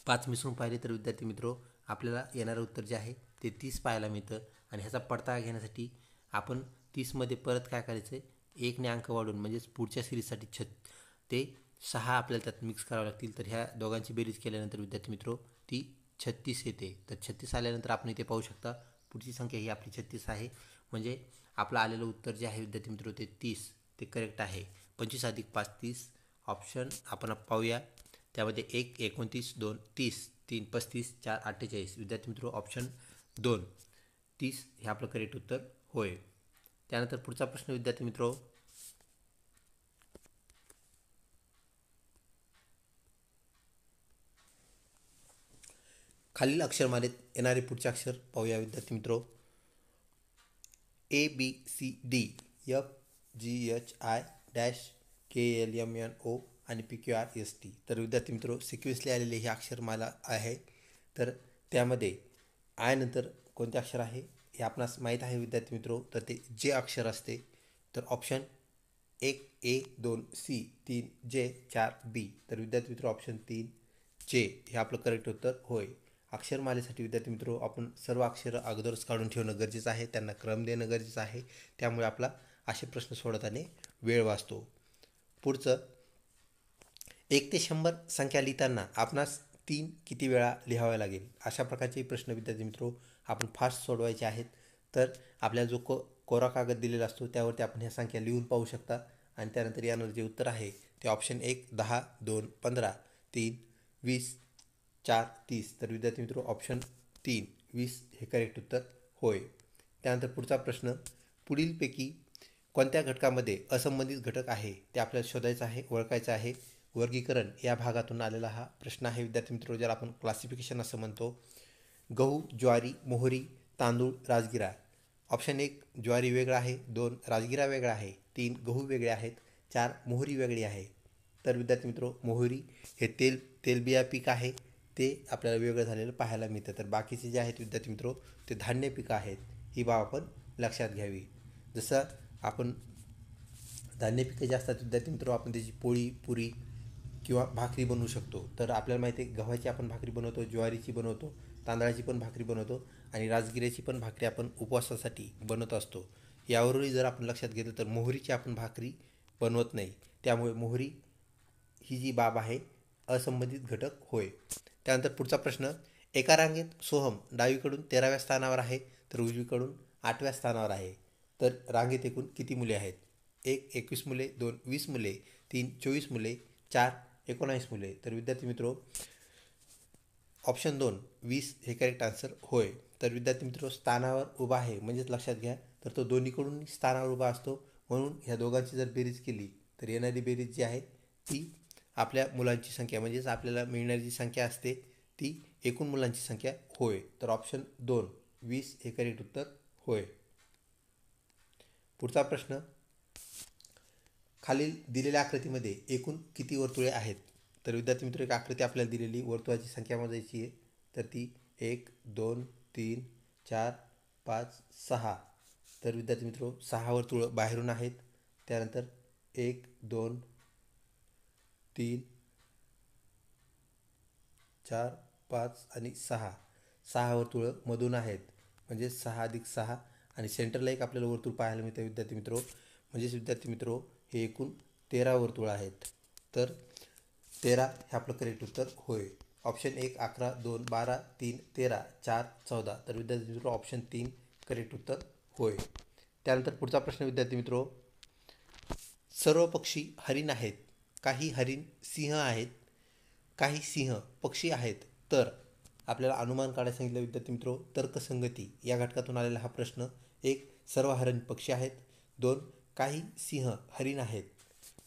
5 मिसळून पाहिले तर विद्यार्थी मित्र आपल्याला येणारं उत्तर जे आहे ते 30 पाहायला मिळतं. आणि ह्याचा पडताळा घेण्यासाठी आपण 30मध्ये परत काय करायचं आहे, 1ने अंक वाढून, म्हणजेच पुढच्या सिरीजसाठी ते 6 आपल्याला त्यात मिक्स करावं लागतील. तर ह्या दोघांची बेरीज केल्यानंतर विद्यार्थी मित्र ती 36 येते. तर 36 आल्यानंतर आपण इथे पाहू शकता पुढची संख्या ही आपली 36 आहे. म्हणजे आपलं आलेलं उत्तर जे आहे विद्यार्थी मित्र ते 30 ते करेक्ट आहे. 25 अधिक 5 30. ऑप्शन आपण पाहूया. त्यामध्ये 1 29, 2 30, 3 35, 4 48. विद्यार्थी मित्र ऑप्शन 2 30 हे आपलं करेक्ट उत्तर होय. त्यानंतर पुढचा प्रश्न विद्यार्थी मित्र, खालील अक्षरमालेत येणारे पुढचे अक्षर पाहूया विद्यार्थी मित्र. ABCD FGHI डॅश KLMNO आणि PQRST. तर विद्यार्थी मित्र सिक्वेन्सली आलेले हे अक्षरमाला आहे. तर त्यामध्ये आय नंतर कोणते अक्षर आहे हे आपणास माहीत आहे विद्यार्थी मित्र. तर ते जे अक्षर असते. तर option 1 A, 2 C, 3 J, 4 B. तर विद्यार्थी मित्र ऑप्शन 3 J हे आपलं करेक्ट उत्तर होय. अक्षरमालेसाठी विद्यार्थी मित्र आपण सर्व अक्षरं अगोदरच काढून ठेवणं गरजेचं आहे, त्यांना क्रम देणं गरजेचं आहे. त्यामुळे आपला असे प्रश्न सोडवताना वेळ वाचतो. पुढचं, 1 ते 100 संख्या लिहिताना आपणास 3 किती वेळा लिहावे लागेल? अशा प्रकारचे प्रश्न विद्यार्थी मित्र आपण फास्ट सोडवायचे आहेत. तर आपल्याला जो कोरा कागद दिलेला असतो त्यावरती आपण ह्या संख्या लिहून पाहू शकता. आणि त्यानंतर यानंतर जे उत्तर आहे ते ऑप्शन 1 10, 2 15, 3 20, 4 30. तर विद्यार्थी मित्र ऑप्शन 3 20 हे करेक्ट उत्तर होय. त्यानंतर पुढचा प्रश्न, पुढीलपैकी कोणत्या घटकामध्ये असंबंधित घटक आहे ते आपल्याला शोधायचं आहे, ओळखायचं आहे. वर्गीकरण या भागातून आलेला हा प्रश्न आहे विद्यार्थी मित्र, ज्याला आपण क्लासिफिकेशन असं म्हणतो. गहू, ज्वारी, मोहरी, तांदूळ, राजगिरा. ऑप्शन 1 ज्वारी वेगळा आहे, 2 राजगिरा वेगळा आहे, 3 गहू वेगळे आहेत, 4 मोहरी वेगळी आहे. तर विद्यार्थी मित्र मोहरी हे तेलबिया पीक आहे, ते आपल्याला वेगळं झालेलं पाहायला मिळतं. तर बाकीचे जे आहेत विद्यार्थी मित्र ते धान्य पिकं आहेत. ही बाब आपण लक्षात घ्यावी. जसं आपण धान्य पिकं जे असतात विद्यार्थी मित्र आपण त्याची पोळी, पुरी किंवा भाकरी बनवू शकतो. तर आपल्याला माहिती आहे गव्हाची आपण भाकरी बनवतो, ज्वारीची बनवतो, तांदळाची पण भाकरी बनवतो आणि राजगिऱ्याची पण भाकरी आपण उपवासासाठी बनवत असतो. यावरूनही जर आपण लक्षात घेतलं तर मोहरीची आपण भाकरी बनवत नाही. त्यामुळे मोहरी ही जी बाब आहे असंबंधित घटक होय. त्यानंतर पुढचा प्रश्न, एका रांगेत सोहम डावीकडून 13व्या स्थानावर आहे तर उजवीकडून 8व्या स्थानावर आहे. तर रांगेत एकूण किती मुले आहेत? 1 21 मुले, 2 20 मुले, 3 24 मुले, 4 19 मुले. तर विद्यार्थी मित्र ऑप्शन 2 20 हे करेक्ट आन्सर होय. तर विद्यार्थी मित्र स्थानावर उभा आहे म्हणजेच लक्षात घ्या तर तो दोन्हीकडून स्थानावर उभा असतो. म्हणून ह्या दोघांची जर बेरीज केली तर येणारी बेरीज जी आहे ती आपल्या मुलांची संख्या म्हणजेच आपल्याला मिळणारी जी संख्या असते ती एकूण मुलांची संख्या होय. तर ऑप्शन 2 20 हे करेक्ट उत्तर होय. पुढचा प्रश्न, खालील दिलेल्या आकृतीमध्ये एकूण किती वर्तुळे आहेत? तर विद्यार्थी मित्र एक आकृती आपल्याला दिलेली, वर्तुळाची संख्या मोजायची आहे. तर ती 1 2 3 4 5 6. तर विद्यार्थी मित्र 6 वर्तुळं बाहेरून आहेत. त्यानंतर 1 2 3 4, 5 आणि 6. 6 वर्तुळं मधून आहेत, म्हणजे 6 अधिक 6 आणि सेंटरला एक आपल्याला वर्तुळ पाहायला मिळतं विद्यार्थी मित्रो. म्हणजेच विद्यार्थी मित्रो हे एकूण 13 वर्तुळ आहेत. तर 13 हे आपलं करेक्ट उत्तर होय. ऑप्शन 1 11, 2 12, 3 13, 4 14. तर विद्यार्थी मित्रो ऑप्शन 3 करेक्ट उत्तर होय. त्यानंतर पुढचा प्रश्न विद्यार्थी मित्रो, सर्व पक्षी हरिण आहेत, काही हरिण सिंह आहेत, काही सिंह पक्षी आहेत, तर आपल्याला अनुमान काढायला सांगितलं विद्यार्थी मित्रो. तर्कसंगती या घटकातून आलेला हा प्रश्न. 1 सर्व हरिण पक्षी आहेत, 2 काही सिंह हरिण आहेत.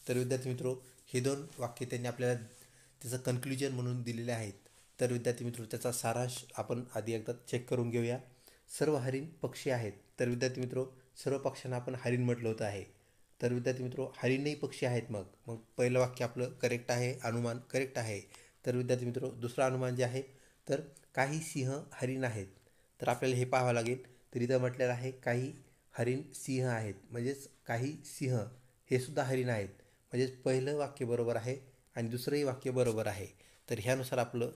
तर विद्यार्थी मित्रो हे 2 वाक्य त्यांनी आपल्याला त्याचं कन्क्ल्युजन म्हणून दिलेले आहेत. तर विद्यार्थी मित्रो त्याचा सारांश आपण आधी एकदा चेक करून घेऊया. सर्व हरिण पक्षी आहेत, तर विद्यार्थी मित्रो सर्व पक्ष्यांना आपण हरिण म्हटलं होतं आहे. तर विद्यार्थी मित्रो हरिणही पक्षी आहेत. मग मग पहिलं वाक्य आपलं करेक्ट आहे, अनुमान करेक्ट आहे. तर विद्यार्थी मित्रो दुसरं अनुमान जे आहे, तर काही सिंह हरिण आहेत. तर आपल्याला हे पाहावं लागेल. तर इथं म्हटलेलं आहे काही हरिण सिंह आहेत, म्हणजेच काही सिंह हे सुद्धा हरिण आहेत. म्हणजेच पहिलं वाक्य बरोबर आहे आणि दुसरंही वाक्य बरोबर आहे. तर ह्यानुसार आपलं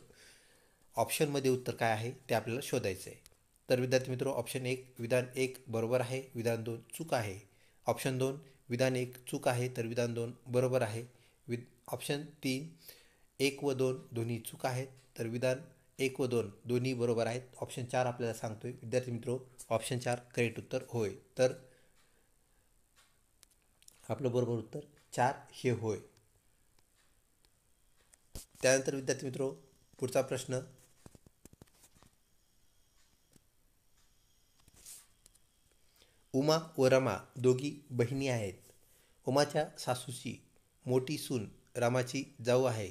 ऑप्शनमध्ये उत्तर काय आहे ते आपल्याला शोधायचं आहे. तर विद्यार्थी मित्रो ऑप्शन 1 विधान 1 बरोबर आहे, विधान 2 चूक आहे. ऑप्शन 2 विधान 1 चूक आहे, तर विधान 2 बरोबर आहे. ऑप्शन 3 1 व 2 दोन्ही चूक आहेत, तर विधान 1 व 2 दोन्ही बरोबर आहेत. ऑप्शन 4 आपल्याला सांगतोय विद्यार्थी मित्रो ऑप्शन 4 करेक्ट उत्तर होय. तर आपलं बरोबर उत्तर 4 हे होय. त्यानंतर विद्यार्थी मित्रो पुढचा प्रश्न, उमा व रमा दोघी बहिणी आहेत. उमाच्या सासूची मोठी सून रामाची जाऊ आहे,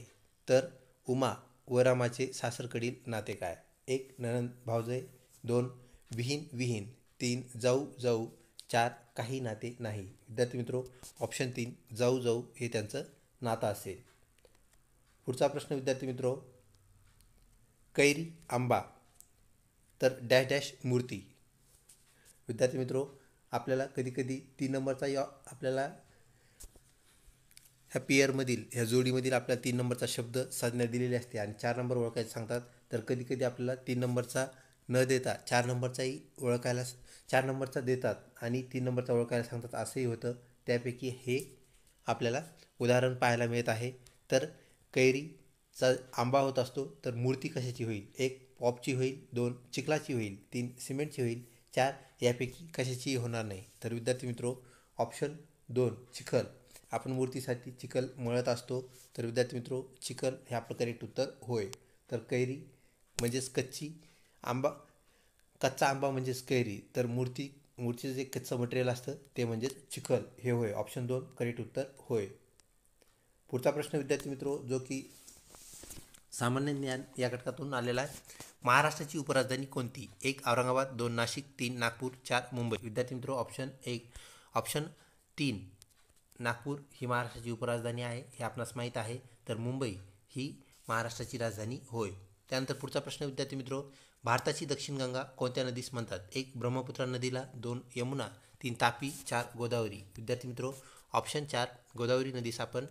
तर उमा व रामाचे सासरकडील नाते काय? 1 नणंद भावजय, 2 विहीण विहीण, 3 जाऊ जाऊ, 4 काही नाते नाही. विद्यार्थी मित्रो ऑप्शन 3 जाऊ जाऊ हे त्यांचं नातं असेल. पुढचा प्रश्न विद्यार्थी मित्रो, कैरी आंबा तर डॅश डॅश मूर्ती. विद्यार्थी मित्रो आपल्याला कधीकधी 3 नंबरचा या आपल्याला ह्या पेअरमधील ह्या जोडीमधील आपल्याला 3 नंबरचा शब्द संज्ञा दिलेली असते आणि 4 नंबर ओळखायला सांगतात. तर कधीकधी आपल्याला 3 नंबरचा न देता 4 नंबरचाही ओळखायला 4 नंबरचा देतात आणि 3 नंबरचा ओळखायला सांगतात, असंही होतं. त्यापैकी हे आपल्याला उदाहरण पाहायला मिळत आहे. तर कैरीचा आंबा होत असतो, तर मूर्ती कशाची होईल? 1 पॉपची होईल, 2 चिखलाची होईल, 3 सिमेंटची होईल, 4 यापैकी कशाचीही होणार नाही. तर विद्यार्थी मित्रो ऑप्शन 2 चिखल, आपण मूर्तीसाठी चिखल मळत असतो. तर विद्यार्थी मित्रो चिखल हे आपलं करेक्ट उत्तर होय. तर कैरी म्हणजेच कच्ची, आंबा कच्चा आंबा म्हणजेच कैरी, तर मूर्तीचं जे कच्चं मटेरियल असतं ते म्हणजेच चिखल हे होय. ऑप्शन 2 करेक्ट उत्तर होय. पुढचा प्रश्न विद्यार्थी मित्रो जो की सामान्य ज्ञान या घटकातून आलेला आहे. महाराष्ट्राची उपराजधानी कोणती? 1 औरंगाबाद, 2 नाशिक, 3 नागपूर, 4 मुंबई. विद्यार्थी मित्रो ऑप्शन 3 नागपूर ही महाराष्ट्राची उपराजधानी आहे हे आपणास माहीत आहे. तर मुंबई ही महाराष्ट्राची राजधानी होय. त्यानंतर पुढचा प्रश्न विद्यार्थी मित्रो, भारताची दक्षिण गंगा कोणत्या नदीस म्हणतात? 1 ब्रह्मपुत्रा नदीला, 2 यमुना, 3 तापी, 4 गोदावरी. विद्यार्थी मित्रो ऑप्शन 4 गोदावरी नदीस आपण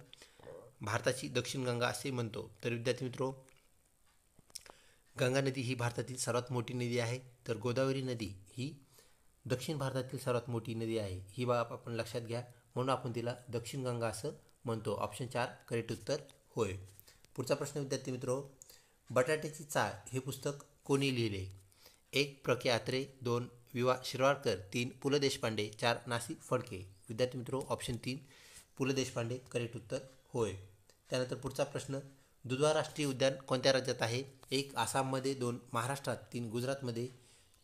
भारताची दक्षिण गंगा असे म्हणतो. तर विद्यार्थी मित्रो गंगा नदी ही भारतातील सर्वात मोठी नदी आहे, तर गोदावरी नदी ही दक्षिण भारतातील सर्वात मोठी नदी आहे. ही बाब आपण लक्षात घ्या, म्हणून आपण तिला दक्षिण गंगा असं म्हणतो. ऑप्शन 4 करेक्ट उत्तर होय. पुढचा प्रश्न विद्यार्थी मित्रो, बटाट्याची चाळ हे पुस्तक कोणी लिहिले? 1 प्र के अत्रे, 2 विवा शिरवाडकर, 3 पु ल देशपांडे, 4 नासी फडके. विद्यार्थी मित्रो ऑप्शन 3 पु ल देशपांडे करेक्ट उत्तर होय. त्यानंतर पुढचा प्रश्न, दुधवा राष्ट्रीय उद्यान कोणत्या राज्यात आहे? 1 आसाममध्ये, 2 महाराष्ट्रात, 3 गुजरातमध्ये,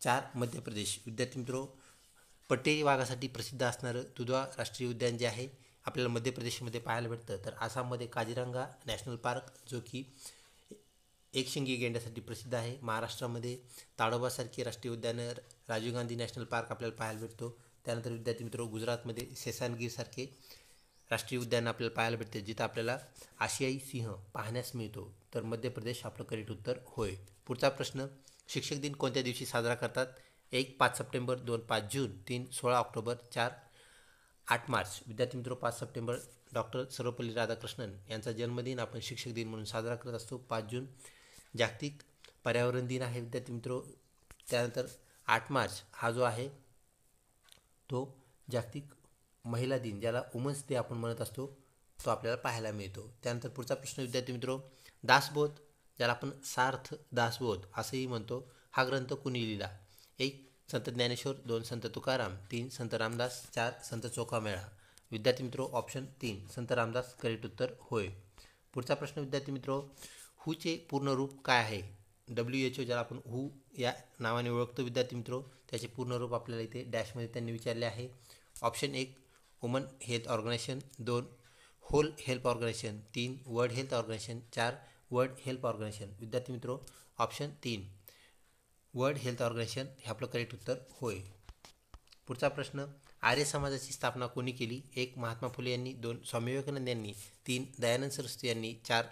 4 मध्य प्रदेश. विद्यार्थी मित्रो पट्टेरी वाघासाठी प्रसिद्ध असणारं दुधवा राष्ट्रीय उद्यान जे आहे आपल्याला मध्य प्रदेशमध्ये पाहायला भेटतं. तर आसाममध्ये काझीरंगा नॅशनल पार्क जो की एकशिंगी गेंड्यासाठी प्रसिद्ध आहे. महाराष्ट्रामध्ये ताडोबासारखे राष्ट्रीय उद्यानं, राजीव गांधी नॅशनल पार्क आपल्याला पाहायला भेटतो. त्यानंतर विद्यार्थी मित्रो गुजरातमध्ये सेसानगीरसारखे राष्ट्रीय उद्यान आपल्याला पाहायला भेटते, जिथं आपल्याला आशियाई सिंह पाहण्यास मिळतो. तर मध्य प्रदेश आपलं करेक्ट उत्तर होय. पुढचा प्रश्न, शिक्षक दिन कोणत्या दिवशी साजरा करतात? 1 5 सप्टेंबर, 2 5 जून, 3 16 ऑक्टोबर, 4 8 मार्च. विद्यार्थी मित्रो 5 सप्टेंबर डॉक्टर सर्वपल्ली राधाकृष्णन यांचा जन्मदिन आपण शिक्षक दिन म्हणून साजरा करत असतो. 5 जून जागतिक पर्यावरण दिन आहे विद्यार्थी मित्रो. त्यानंतर 8 मार्च हा जो आहे तो जागतिक महिला दिन, ज्याला वुमन्स डे आपण म्हणत असतो, तो आपल्याला पाहायला मिळतो. त्यानंतर पुढचा प्रश्न विद्यार्थी मित्रो, दासबोध ज्याला आपण सार्थ दासबोध असंही म्हणतो, हा ग्रंथ कुणी लिहिला? 1 संत ज्ञानेश्वर, 2 संत तुकाराम, 3 संत रामदास, 4 संत चोखामेळा. विद्यार्थी मित्रो ऑप्शन 3 संत रामदास करेक्ट उत्तर होय. पुढचा प्रश्न विद्यार्थी मित्रो, हूचे पूर्ण रूप काय आहे? WHO ज्याला आपण हू या नावाने ओळखतो विद्यार्थी मित्रो, त्याचे पूर्ण रूप आपल्याला इथे डॅशमध्ये त्यांनी विचारले आहे. Option 1 woman health organization, 2 whole health organization, 3 world health organization, 4 world health organization. विद्यार्थी मित्रो ऑप्शन 3 वर्ल्ड हेल्थ ऑर्गनायझेशन हे आपलं करेक्ट उत्तर होय. पुढचा प्रश्न, आर्य समाजाची स्थापना कोणी केली? 1 महात्मा फुले यांनी, 2 स्वामी विवेकानंद यांनी, 3 दयानंद सरस्वती यांनी, 4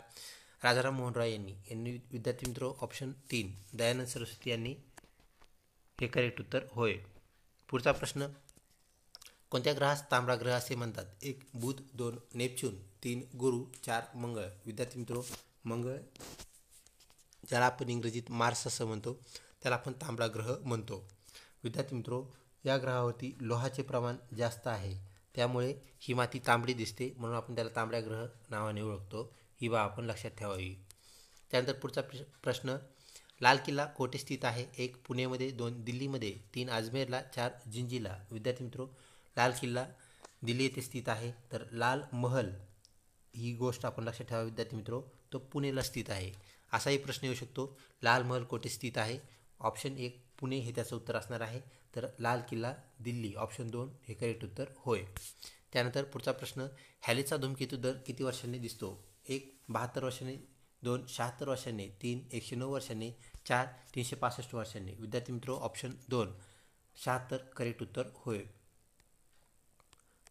राजाराम मोहन राय यांनी. विद्यार्थी मित्रो ऑप्शन 3 दयानंद सरस्वती यांनी हे करेक्ट उत्तर होय. पुढचा प्रश्न, कोणत्या ग्रहास तांबडा ग्रह असे म्हणतात? 1 बुध, 2 नेपच्यून, 3 गुरु, 4 मंगळ. विद्यार्थी मित्रो मंगळ ज्याला आपण इंग्रजीत मार्स असं म्हणतो, त्याला आपण तांबडा ग्रह म्हणतो. विद्यार्थी मित्रो या ग्रहावरती लोहाचे प्रमाण जास्त आहे, त्यामुळे ही माती तांबडी दिसते, म्हणून आपण त्याला तांबड्या ग्रह नावाने ओळखतो. ही बाब आपण लक्षात ठेवावी. त्यानंतर पुढचा प्रश्न, लाल किल्ला कोठे स्थित आहे? 1 पुणेमध्ये, 2 दिल्लीमध्ये, 3 अजमेरला, 4 जिंजीला. विद्यार्थी मित्रो लाल किल्ला दिल्ली येथे स्थित आहे, तर लाल महल ही गोष्ट आपण लक्षात ठेवा विद्यार्थी मित्रो, तो पुणेला स्थित आहे. असाही प्रश्न येऊ शकतो, लाल महल कोठे स्थित आहे? ऑप्शन 1 पुणे हे त्याचं उत्तर असणार आहे, तर लाल किल्ला दिल्ली ऑप्शन 2 हे करेक्ट उत्तर होय. त्यानंतर पुढचा प्रश्न, हॅलीचा धूमकेतू दर किती वर्षांनी दिसतो? 1 72 वर्षांनी, 2 76 वर्षांनी, 3 109 वर्षांनी, 4 365 वर्षांनी. विद्यार्थी मित्रो ऑप्शन 2 76 करेक्ट उत्तर होय.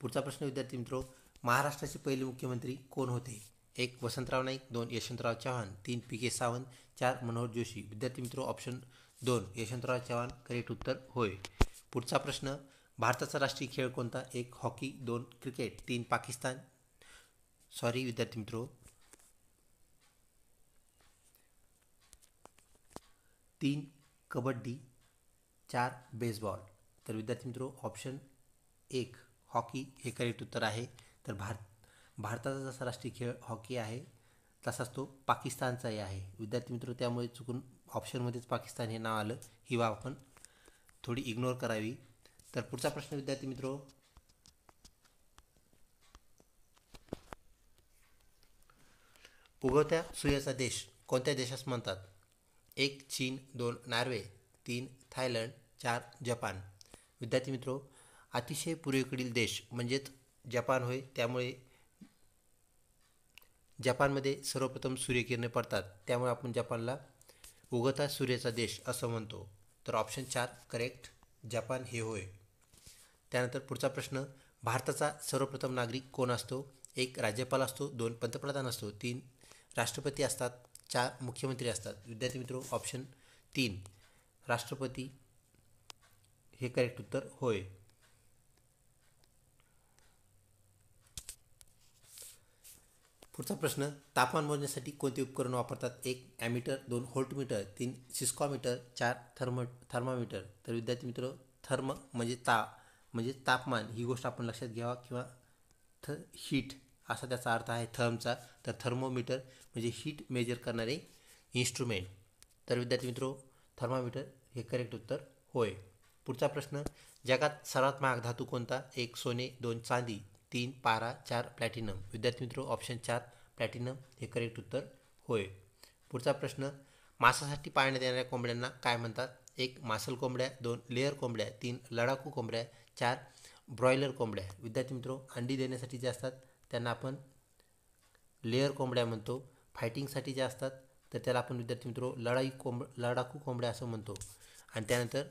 पुढचा प्रश्न विद्यार्थी मित्रो, महाराष्ट्राचे पहिले मुख्यमंत्री कोण होते? 1 वसंतराव नाईक, 2 यशवंतराव चव्हाण, 3 PK सावंत, 4 मनोहर जोशी. विद्यार्थी मित्रो ऑप्शन 2 यशवंतराव चव्हाण करेक्ट उत्तर होय. पुढचा प्रश्न, भारताचा राष्ट्रीय खेळ कोणता? 1 हॉकी, 2 क्रिकेट, 3 पाकिस्तान, सॉरी विद्यार्थी मित्रो 3 कबड्डी, 4 बेसबॉल. तर विद्यार्थी मित्रो ऑप्शन 1 हॉकी हे करेक्ट उत्तर आहे. तर भारताचा जसा राष्ट्रीय खेळ हॉकी आहे, तसाच तो पाकिस्तानचाही आहे विद्यार्थी मित्रो, त्यामुळे चुकून ऑप्शनमध्येच पाकिस्तान हे नाव आलं, ही बाब आपण थोडी इग्नोर करावी. तर पुढचा प्रश्न विद्यार्थी मित्रो, उगवत्या सूर्याचा देश कोणत्या देशास म्हणतात? 1 चीन, 2 नॉर्वे, 3 थायलंड, 4 जपान. विद्यार्थी मित्रो अतिशय पूर्वेकडील देश म्हणजेच जपान होय, त्यामुळे जपानमध्ये सर्वप्रथम सूर्यकिरणे पडतात, त्यामुळे आपण जपानला उगवता सूर्याचा देश असं म्हणतो. तर ऑप्शन 4 करेक्ट जपान हे होय. त्यानंतर पुढचा प्रश्न, भारताचा सर्वप्रथम नागरिक कोण असतो? 1 राज्यपाल असतो, 2 पंतप्रधान असतो, 3 राष्ट्रपती असतात, 4 मुख्यमंत्री असतात. विद्यार्थी मित्रो ऑप्शन 3 राष्ट्रपती हे करेक्ट उत्तर होय. पुढचा प्रश्न, तापमान मोजण्यासाठी कोणते उपकरण वापरतात? 1 ॲमीटर, 2 व्होल्टमीटर, 3 सिस्कॉमीटर, 4 थर्मामीटर. तर विद्यार्थी मित्र थर्म म्हणजे तापमान ही गोष्ट आपण लक्षात घ्यावा, किंवा हीट असा त्याचा अर्थ आहे थर्मचा. तर थर्मोमीटर म्हणजे हीट मेजर करणारे इन्स्ट्रुमेंट. तर विद्यार्थी मित्रो थर्मामीटर हे करेक्ट उत्तर होय. पुढचा प्रश्न, जगात सर्वात महाग धातू कोणता? 1 सोने, 2 चांदी, 3 पारा, 4 प्लॅटिनम. विद्यार्थी मित्रो ऑप्शन 4 प्लॅटिनम हे करेक्ट उत्तर होय. पुढचा प्रश्न, मांसासाठी पाळण्यात येणाऱ्या कोंबड्यांना काय म्हणतात? 1 मासल कोंबड्या, 2 लेअर कोंबड्या, 3 लढाकू कोंबड्या, 4 ब्रॉयलर कोंबड्या. विद्यार्थी मित्रो अंडी देण्यासाठी जे असतात त्यांना आपण लेअर कोंबड्या म्हणतो. फायटिंगसाठी जे असतात तर त्याला आपण विद्यार्थी मित्रो लढाकू कोंबड्या असं म्हणतो. आणि त्यानंतर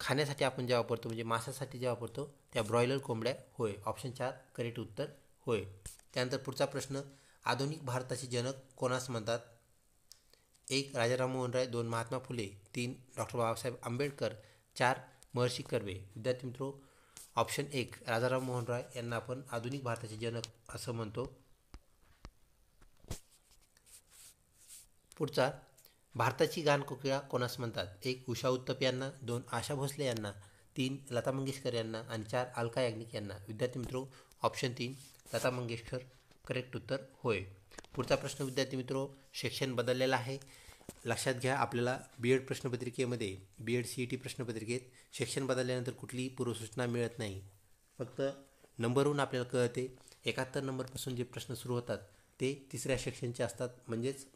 खाण्यासाठी आपण जे वापरतो म्हणजे मांसासाठी जे वापरतो त्या ब्रॉयलर कोंबड्या होय. ऑप्शन 4 करेक्ट उत्तर होय. त्यानंतर पुढचा प्रश्न, आधुनिक भारताचे जनक कोणास म्हणतात? 1 राजाराम मोहन राय, 2 महात्मा फुले, 3 डॉक्टर बाबासाहेब आंबेडकर, 4 महर्षी कर्वे. विद्यार्थी मित्रो ऑप्शन 1 राजाराम मोहन राय यांना आपण आधुनिक भारताचे जनक असं म्हणतो. पुढचा, भारताची गानकोकिळा कोणास म्हणतात? 1. उषा उत्तप यांना, 2. आशा भोसले यांना, 3. लता मंगेशकर यांना आणि 4. अलका याग्निक यांना. विद्यार्थी मित्रो, ऑप्शन 3 लता मंगेशकर करेक्ट उत्तर होय. पुढचा प्रश्न विद्यार्थी मित्रो, सेक्शन बदललेला आहे. लक्षात घ्या, आपल्याला BEd प्रश्नपत्रिकेमध्ये BEd CET प्रश्नपत्रिकेत सेक्शन बदलल्यानंतर कुठलीही पूर्वसूचना मिळत नाही. फक्त नंबरवरून आपल्याला कळते. 71 नंबरपासून जे प्रश्न सुरू होतात ते तिसऱ्या सेक्शनचे असतात, म्हणजेच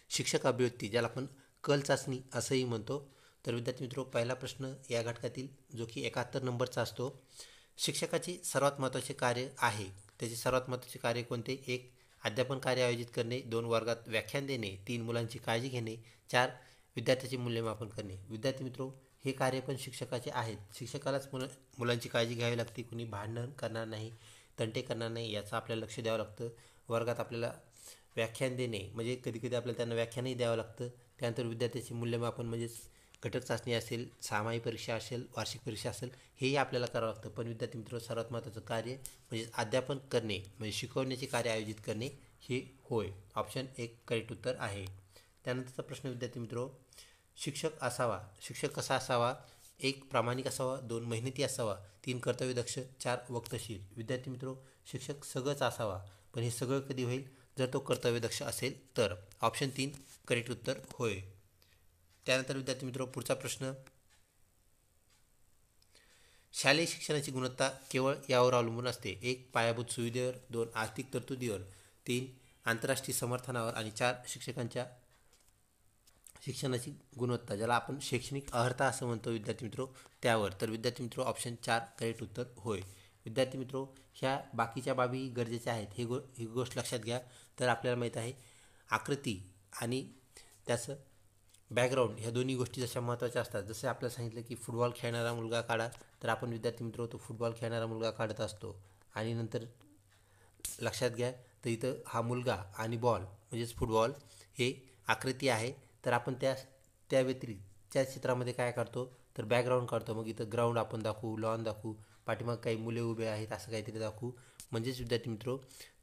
शिक्षक अभिव्यक्ती, ज्याला आपण कल चाचणी असंही म्हणतो. तर विद्यार्थी मित्रो, पहिला प्रश्न या घटकातील जो की 71 नंबरचा असतो. शिक्षकाचे सर्वात महत्त्वाचे कार्य आहे. त्याचे सर्वात महत्त्वाचे कार्य कोणते? 1. अध्यापन कार्य आयोजित करणे, 2. वर्गात व्याख्यान देणे, 3. मुलांची काळजी घेणे, 4. विद्यार्थ्याचे मूल्यमापन करणे. विद्यार्थी मित्रो, हे कार्य पण शिक्षकाचे आहेत. शिक्षकालाच मुलांची काळजी घ्यावी लागते. कुणी भांडण करणार नाही, तंटे करणार नाही, याचं आपल्याला लक्ष द्यावं लागतं. वर्गात आपल्याला व्याख्यान देणे, म्हणजे कधी कधी आपल्याला त्यांना व्याख्यानही द्यावं लागतं. त्यानंतर विद्यार्थ्याचे मूल्यमापन, म्हणजेच घटक चाचणी असेल, सामायिक परीक्षा असेल, वार्षिक परीक्षा असेल, हेही आपल्याला करावं लागतं. पण विद्यार्थी मित्र, सर्वात महत्त्वाचं कार्य म्हणजे अध्यापन करणे, म्हणजे शिकवण्याचे कार्य आयोजित करणे हे होय. ऑप्शन 1 करेक्ट उत्तर आहे. त्यानंतरचा प्रश्न विद्यार्थी मित्रो, शिक्षक असावा. शिक्षक कसा असावा? 1. प्रामाणिक असावा, 2. मेहनती असावा, 3. कर्तव्यदक्ष, 4. वक्तशीर. विद्यार्थी मित्रो, शिक्षक सगळंच असावा, पण हे सगळं कधी होईल? जर तो कर्तव्यदक्ष असेल तर. ऑप्शन 3 करेक्ट उत्तर होय. त्यानंतर विद्यार्थी मित्रो, पुढचा प्रश्न, शालेय शिक्षणाची गुणवत्ता केवळ यावर अवलंबून असते. 1. पायाभूत सुविधेवर, 2. आर्थिक तरतुदीवर, 3. आंतरराष्ट्रीय समर्थनावर आणि 4. शिक्षकांच्या शिक्षणाची गुणवत्ता, ज्याला आपण शैक्षणिक अर्हता असं म्हणतो विद्यार्थी मित्रो, त्यावर. तर विद्यार्थी मित्रो, ऑप्शन 4 करेक्ट उत्तर होय. विद्यार्थी मित्रो, ह्या बाकीच्या बाबी गरजेच्या आहेत, ही गोष्ट लक्षात घ्या. तर आपल्याला माहीत आहे, आकृती आणि त्याचं बॅकग्राऊंड ह्या दोन्ही गोष्टी जशा महत्त्वाच्या असतात. जसे आपल्याला सांगितलं की फुटबॉल खेळणारा मुलगा काढा, तर आपण विद्यार्थी मित्र तो फुटबॉल खेळणारा मुलगा काढत असतो. आणि नंतर लक्षात घ्या, तर इथं हा मुलगा आणि बॉल म्हणजेच फुटबॉल हे आकृती आहे. तर आपण त्या व्यतिरिक्त त्या चित्रामध्ये काय काढतो? तर बॅकग्राऊंड काढतो. मग इथं ग्राउंड आपण दाखवू, लॉन दाखवू, पाठीमाग काही मुले उभे आहेत, असं काहीतरी दाखवू. म्हणजेच विद्यार्थी मित्रो,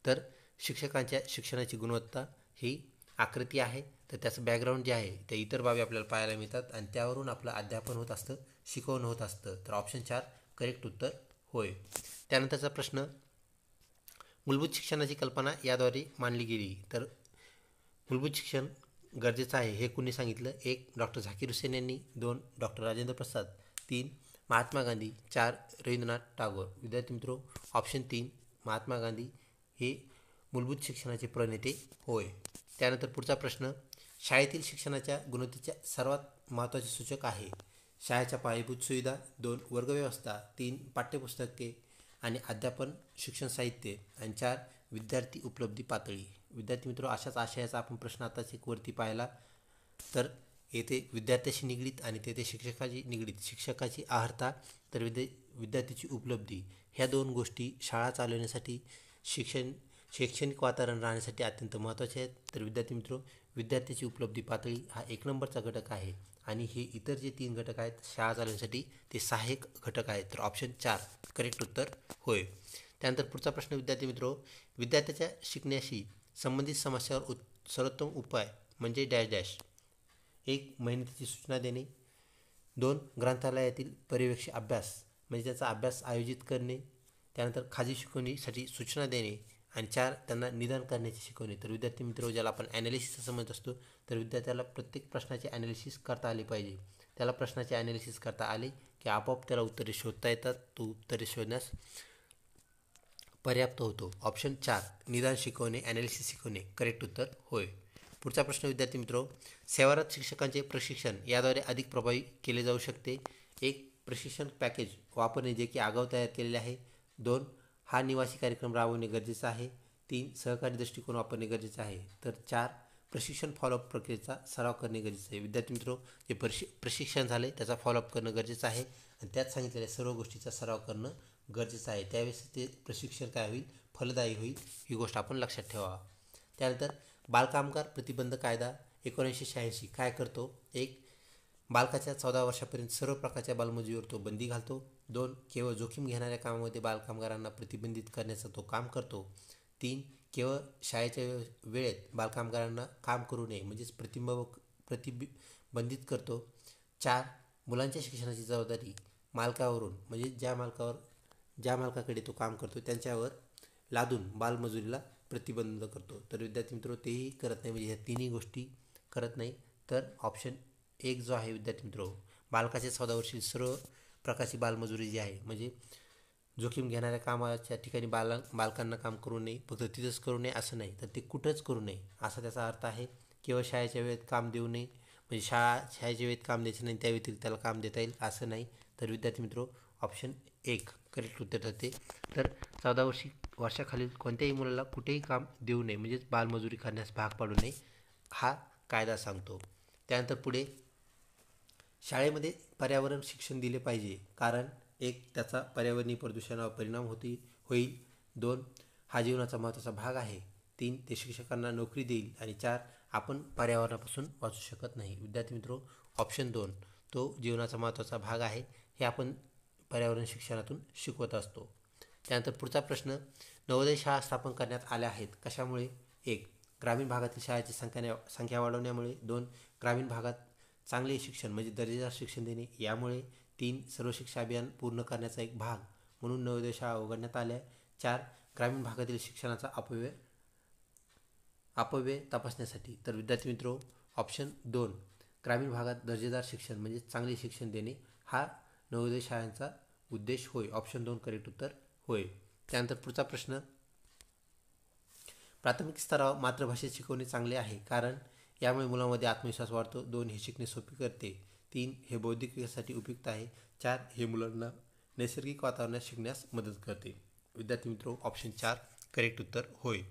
तर शिक्षकांच्या शिक्षणाची गुणवत्ता ही आकृती आहे. तर त्याचं बॅकग्राऊंड जे आहे ते इतर बाबी आपल्याला पाहायला मिळतात आणि त्यावरून आपलं अध्यापन होत असतं, शिकवणं होत असतं. तर ऑप्शन 4 करेक्ट उत्तर होय. त्यानंतरचा प्रश्न, मूलभूत शिक्षणाची कल्पना याद्वारे मांडली गेली. तर मूलभूत शिक्षण गरजेचं आहे हे कुणी सांगितलं? 1. डॉक्टर झाकीर हुसेन यांनी, 2. डॉक्टर राजेंद्र प्रसाद, 3. महात्मा गांधी, 4. रवींद्रनाथ टागोर. विद्यार्थी मित्रो, ऑप्शन 3 महात्मा गांधी हे मूलभूत शिक्षणाचे प्रणेते होय. त्यानंतर पुढचा प्रश्न, शाळेतील शिक्षणाच्या गुणवत्तेच्या सर्वात महत्त्वाचे सूचक आहे. शाळेच्या पायाभूत सुविधा, 2. वर्गव्यवस्था, 3. पाठ्यपुस्तके आणि अध्यापन शिक्षण साहित्य आणि 4. विद्यार्थी उपलब्धी पातळी. विद्यार्थी मित्र, अशाच आशयाचा आपण प्रश्न आताच एक वरती पाहिला. तर येथे विद्यार्थ्याशी निगडीत आणि तेथे शिक्षकाची निगडीत, शिक्षकाची अर्हता तर विद्यार्थ्याची उपलब्धी, ह्या दोन गोष्टी शाळा चालवण्यासाठी शैक्षणिक वातावरण राहण्यासाठी अत्यंत महत्त्वाचे आहेत. तर विद्यार्थी मित्र, विद्यार्थ्याची उपलब्धी पातळी हा 1 नंबरचा घटक आहे आणि हे इतर जे 3 घटक आहेत शाळा चालवण्यासाठी ते सहाय्यक घटक आहेत. तर ऑप्शन 4 करेक्ट उत्तर होय. त्यानंतर पुढचा प्रश्न विद्यार्थी मित्रो, विद्यार्थ्याच्या शिकण्याशी संबंधित समस्यावर सर्वोत्तम उपाय म्हणजे डॅश डॅश. 1. मेहनतीची सूचना देणे, 2. ग्रंथालयातील पर्यवेक्षी अभ्यास म्हणजे त्याचा अभ्यास आयोजित करणे, त्यानंतर खाजगी शिकवणीसाठी सूचना देणे आणि 4. त्यांना निदान करण्याची शिकवणे. तर विद्यार्थी मित्र, ज्याला आपण ॲनालिसिस असं म्हणत असतो, तर विद्यार्थ्याला प्रत्येक प्रश्नाचे ॲनालिसिस करता आले पाहिजे. त्याला प्रश्नाचे ॲनालिसिस करता आले की आपोआप त्याला उत्तरे शोधता येतात, तो उत्तरे शोधण्यास पर्याप्त होतो. ऑप्शन 4 निदान शिकवणे, ॲनालिसिस शिकवणे करेक्ट उत्तर होय. पुढचा प्रश्न विद्यार्थी मित्रो, सेवारत शिक्षकांचे प्रशिक्षण याद्वारे अधिक प्रभावी केले जाऊ शकते. 1. प्रशिक्षण पॅकेज वापरणे जे की आगाऊ तयार केलेले आहे, 2. हा निवासी कार्यक्रम राबवणे गरजेचं आहे, 3. सहकारी दृष्टिकोन वापरणे गरजेचं आहे, तर 4. प्रशिक्षण फॉलोअप प्रक्रियेचा सराव करणे गरजेचं आहे. विद्यार्थी मित्रो, जे प्रशिक्षण झाले त्याचा फॉलोअप करणं गरजेचं आहे आणि त्यात सांगितलेल्या सर्व गोष्टीचा सराव करणं गरजेचं आहे. त्यावेळेस ते प्रशिक्षण काय होईल? फलदायी होईल. ही गोष्ट आपण लक्षात ठेवा. त्यानंतर बालकामगार प्रतिबंध कायदा 1986 काय करतो? 1. बालकाच्या 14 वर्षापर्यंत सर्व प्रकारच्या बालमजुरीवर तो बंदी घालतो, 2. केवळ जोखीम घेणाऱ्या कामामध्ये बालकामगारांना प्रतिबंधित करण्याचं तो काम करतो, 3 केवळ शाळेच्या वेळेत बालकामगारांना काम करू नये म्हणजेच प्रतिबंधित करतो. 4 मुलांच्या शिक्षणाची जबाबदारी मालकावरून म्हणजे ज्या मालकाकडे तो काम करतो त्यांच्यावर लादून बालमजुरीला प्रतिबंध करतो. तर विद्यार्थी मित्र तेही करत नाही, म्हणजे ह्या तिन्ही गोष्टी करत नाही. तर ऑप्शन 1 जो आहे विद्यार्थी मित्र, बालकाच्या 14 वर्षी सर्व प्रकारची बालमजुरी जी आहे म्हणजे जोखीम घेणाऱ्या कामाच्या ठिकाणी बालकांना काम करू नये, फक्त तिथंच करू नये असं नाही, तर ते कुठंच करू नये असा त्याचा अर्थ आहे. केवळ शाळेच्या वेळेत काम देऊ नये म्हणजे शाळेच्या वेळेत काम द्यायचं नाही, त्या व्यतिरिक्त त्याला काम देता येईल असं नाही. तर विद्यार्थी मित्र ऑप्शन 1 करेक्ट उत्तर ठरते. तर 14 वर्षाखालील कोणत्याही मुलाला कुठेही काम देऊ नये म्हणजेच बालमजुरी करण्यास भाग पाडू नये हा कायदा सांगतो. त्यानंतर पुढे शाळेमध्ये पर्यावरण शिक्षण दिले पाहिजे, कारण 1 त्याचा पर्यावरणीय प्रदूषणावर परिणाम होईल. 2 हा जीवनाचा महत्त्वाचा भाग आहे. 3 ते शिक्षकांना नोकरी देईल. आणि 4 आपण पर्यावरणापासून वाचू शकत नाही. विद्यार्थी मित्र ऑप्शन 2 तो जीवनाचा महत्त्वाचा भाग आहे, हे आपण पर्यावरण शिक्षणातून शिकवत असतो. त्यानंतर पुढचा प्रश्न, नवोदय शाळा स्थापन करण्यात आल्या आहेत कशामुळे? 1 ग्रामीण भागातील शाळेची संख्या वाढवण्यामुळे. 2 ग्रामीण भागात चांगले शिक्षण म्हणजे दर्जेदार शिक्षण देणे यामुळे. 3 सर्व शिक्षा अभियान पूर्ण करण्याचा एक भाग म्हणून नवोदय शाळा उघडण्यात आल्या. 4 ग्रामीण भागातील शिक्षणाचा अपव्यय तपासण्यासाठी. तर विद्यार्थी मित्र ऑप्शन 2 ग्रामीण भागात दर्जेदार शिक्षण म्हणजे चांगले शिक्षण देणे हा नवोदय शाळांचा उद्देश होय. ऑप्शन 2 करेक्ट उत्तर होय. त्यानंतर पुढचा प्रश्न, प्राथमिक स्तरावर मातृभाषेत शिकवणे चांगले आहे, कारण यामुळे मुलांमध्ये आत्मविश्वास वाढतो. 2 हे शिकणे सोपे करते. 3 हे बौद्धिक विकासासाठी उपयुक्त आहे. 4 हे मुलांना नैसर्गिक वातावरणात शिकण्यास मदत करते. विद्यार्थी मित्र ऑप्शन 4 करेक्ट उत्तर होय.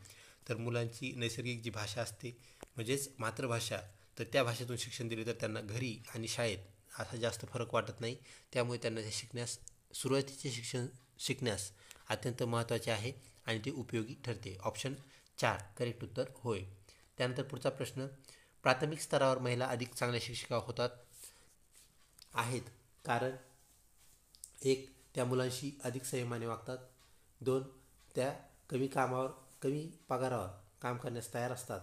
तर मुलांची नैसर्गिक जी भाषा असते म्हणजेच मातृभाषा, तर त्या भाषेतून शिक्षण दिले तर त्यांना घरी आणि शाळेत असा जास्त फरक वाटत नाही. त्यामुळे त्यांना ते सुरुवातीचे शिक्षण शिकण्यास अत्यंत महत्त्वाचे आहे आणि ते उपयोगी ठरते. ऑप्शन 4 करेक्ट उत्तर होय. त्यानंतर पुढचा प्रश्न, प्राथमिक स्तरावर महिला अधिक चांगल्या शिक्षिका होतात आहेत, कारण 1 त्या मुलांशी अधिक संयमाने वागतात. 2 त्या कमी पगारावर काम करण्यास तयार असतात.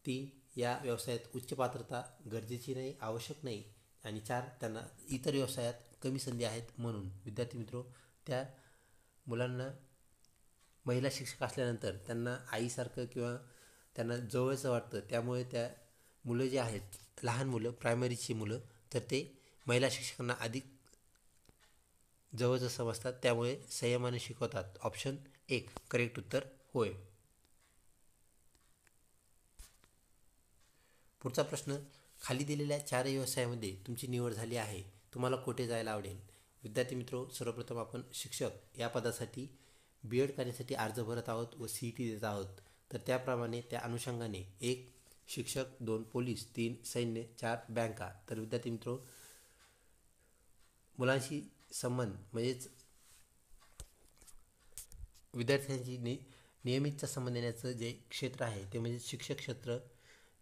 3 या व्यवसायात उच्च पात्रता गरजेची नाही, आवश्यक नाही. आणि 4 त्यांना इतर व्यवसायात कमी संधी आहेत म्हणून. विद्यार्थी मित्र त्या मुलांना महिला शिक्षक असल्यानंतर त्यांना आईसारखं किंवा त्यांना जवळचं वाटतं, त्यामुळे त्या मुलं जे आहेत लहान मुलं प्रायमरीची मुलं, तर ते महिला शिक्षकांना अधिक जवळचं समजतात, त्यामुळे संयमाने शिकवतात. ऑप्शन 1 करेक्ट उत्तर होय. पुढचा प्रश्न, खाली दिलेल्या 4 व्यवसायामध्ये तुमची निवड झाली आहे, तुम्हाला कुठे जायला आवडेल? विद्यार्थी मित्र सर्वप्रथम आपण शिक्षक या पदासाठी B.Ed करण्यासाठी अर्ज भरत आहोत व CET देत आहोत. तर त्याप्रमाणे त्या अनुषंगाने 1 शिक्षक, 2 पोलीस, 3 सैन्य, 4 बँका. तर विद्यार्थी मित्र मुलांशी संबंध म्हणजेच विद्यार्थ्यांची नियमितचा संबंध येण्याचं जे क्षेत्र आहे ते म्हणजे शिक्षक क्षेत्र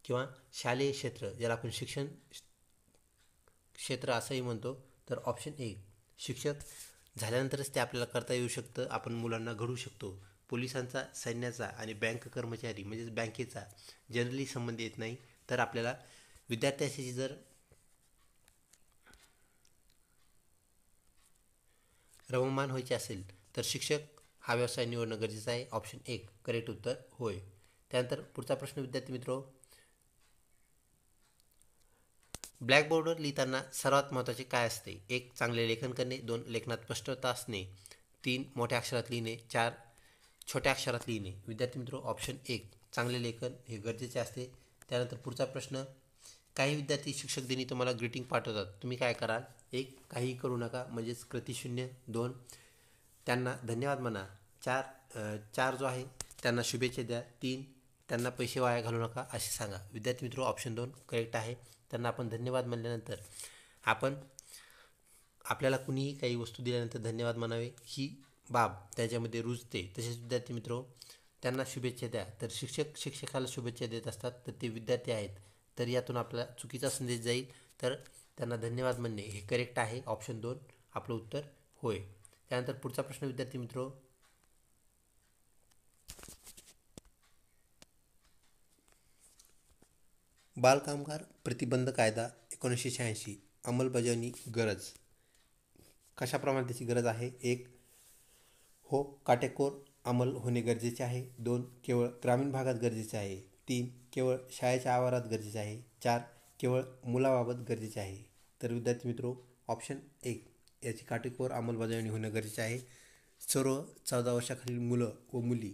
किंवा शालेय क्षेत्र, ज्याला आपण शिक्षण क्षेत्र असंही म्हणतो. तर ऑप्शन 1 शिक्षक झाल्यानंतरच ते आपल्याला करता येऊ शकतं, आपण मुलांना घडवू शकतो. पोलिसांचा, सैन्याचा आणि बँक कर्मचारी म्हणजेच बँकेचा जनरली संबंध येत नाही. तर आपल्याला विद्यार्थ्याशी जर रममान व्हायचे असेल तर शिक्षक हा व्यवसाय निवडणं गरजेचं आहे. ऑप्शन 1 करेक्ट उत्तर होय. त्यानंतर पुढचा प्रश्न विद्यार्थी मित्र, ब्लॅकबोर्डवर लिहिताना सर्वात महत्त्वाचे काय असते? 1 चांगले लेखन करणे, 2 लेखनात स्पष्टता असणे, 3 मोठ्या अक्षरात लिहिणे, 4 छोट्या अक्षरात लिहिणे. विद्यार्थी मित्र ऑप्शन 1 चांगले लेखन हे गरजेचे असते. त्यानंतर पुढचा प्रश्न, काही विद्यार्थी शिक्षक दिनी तुम्हाला ग्रीटिंग पाठवतात, तुम्ही काय कराल? 1 काहीही करू नका म्हणजेच कृतिशून्य. 2 त्यांना धन्यवाद म्हणा. 4 जो आहे त्यांना शुभेच्छा द्या. 3 त्यांना पैसे वाया घालू नका असे सांगा. विद्यार्थी मित्र ऑप्शन 2 करेक्ट आहे. त्यांना आपण धन्यवाद म्हणल्यानंतर आपल्याला कुणीही काही वस्तू दिल्यानंतर धन्यवाद म्हणावे ही बाब त्याच्यामध्ये रुजते. तसेच विद्यार्थी मित्र त्यांना शुभेच्छा द्या. तर शिक्षक शिक्षकाला शुभेच्छा देत असतात तर ते विद्यार्थी आहेत, तर यातून आपल्याला चुकीचा संदेश जाईल. तर त्यांना धन्यवाद म्हणणे हे करेक्ट आहे. ऑप्शन 2 आपलं उत्तर होय. त्यानंतर पुढचा प्रश्न विद्यार्थी मित्र, बालकामगार प्रतिबंध कायदा 1986 अंमलबजावणी गरज कशाप्रमाणे त्याची गरज आहे? एक, हो काटेकोर अंमल होणे गरजेचे आहे. 2, केवळ ग्रामीण भागात गरजेचे आहे. 3, केवळ शाळेच्या आवारात गरजेचे आहे. 4, केवळ मुलाबाबत गरजेचे आहे. तर विद्यार्थी मित्रो, ऑप्शन 1 याची काटेकोर अंमलबजावणी होणं गरजेचे आहे. सर्व 14 वर्षाखालील मुलं व मुली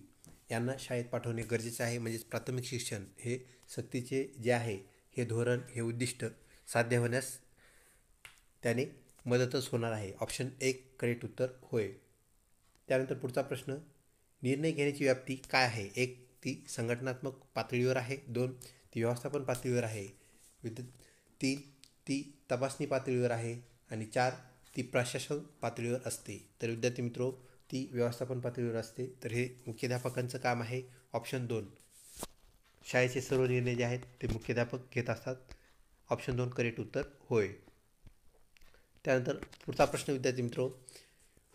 यांना शाळेत पाठवणे गरजेचे आहे. म्हणजेच प्राथमिक शिक्षण हे सक्तीचे जे आहे हे धोरण, हे उद्दिष्ट साध्य होण्यास त्याने मदतच होणार आहे. ऑप्शन 1 करेक्ट उत्तर होय. त्यानंतर पुढचा प्रश्न, निर्णय घेण्याची व्याप्ती काय आहे? 1, ती संघटनात्मक पातळीवर आहे. 2, ती व्यवस्थापन पातळीवर आहे. 3, ती तपासणी पातळीवर आहे. आणि 4, ती प्रशासन पातळीवर असते. तर विद्यार्थी मित्रो, ती व्यवस्थापन पातळीवर असते. तर हे मुख्याध्यापकांचं काम आहे. ऑप्शन 2, शाळेचे सर्व निर्णय जे आहेत ते मुख्याध्यापक घेत असतात. ऑप्शन 2 करेक्ट उत्तर होय. त्यानंतर पुढचा प्रश्न विद्यार्थी मित्रो,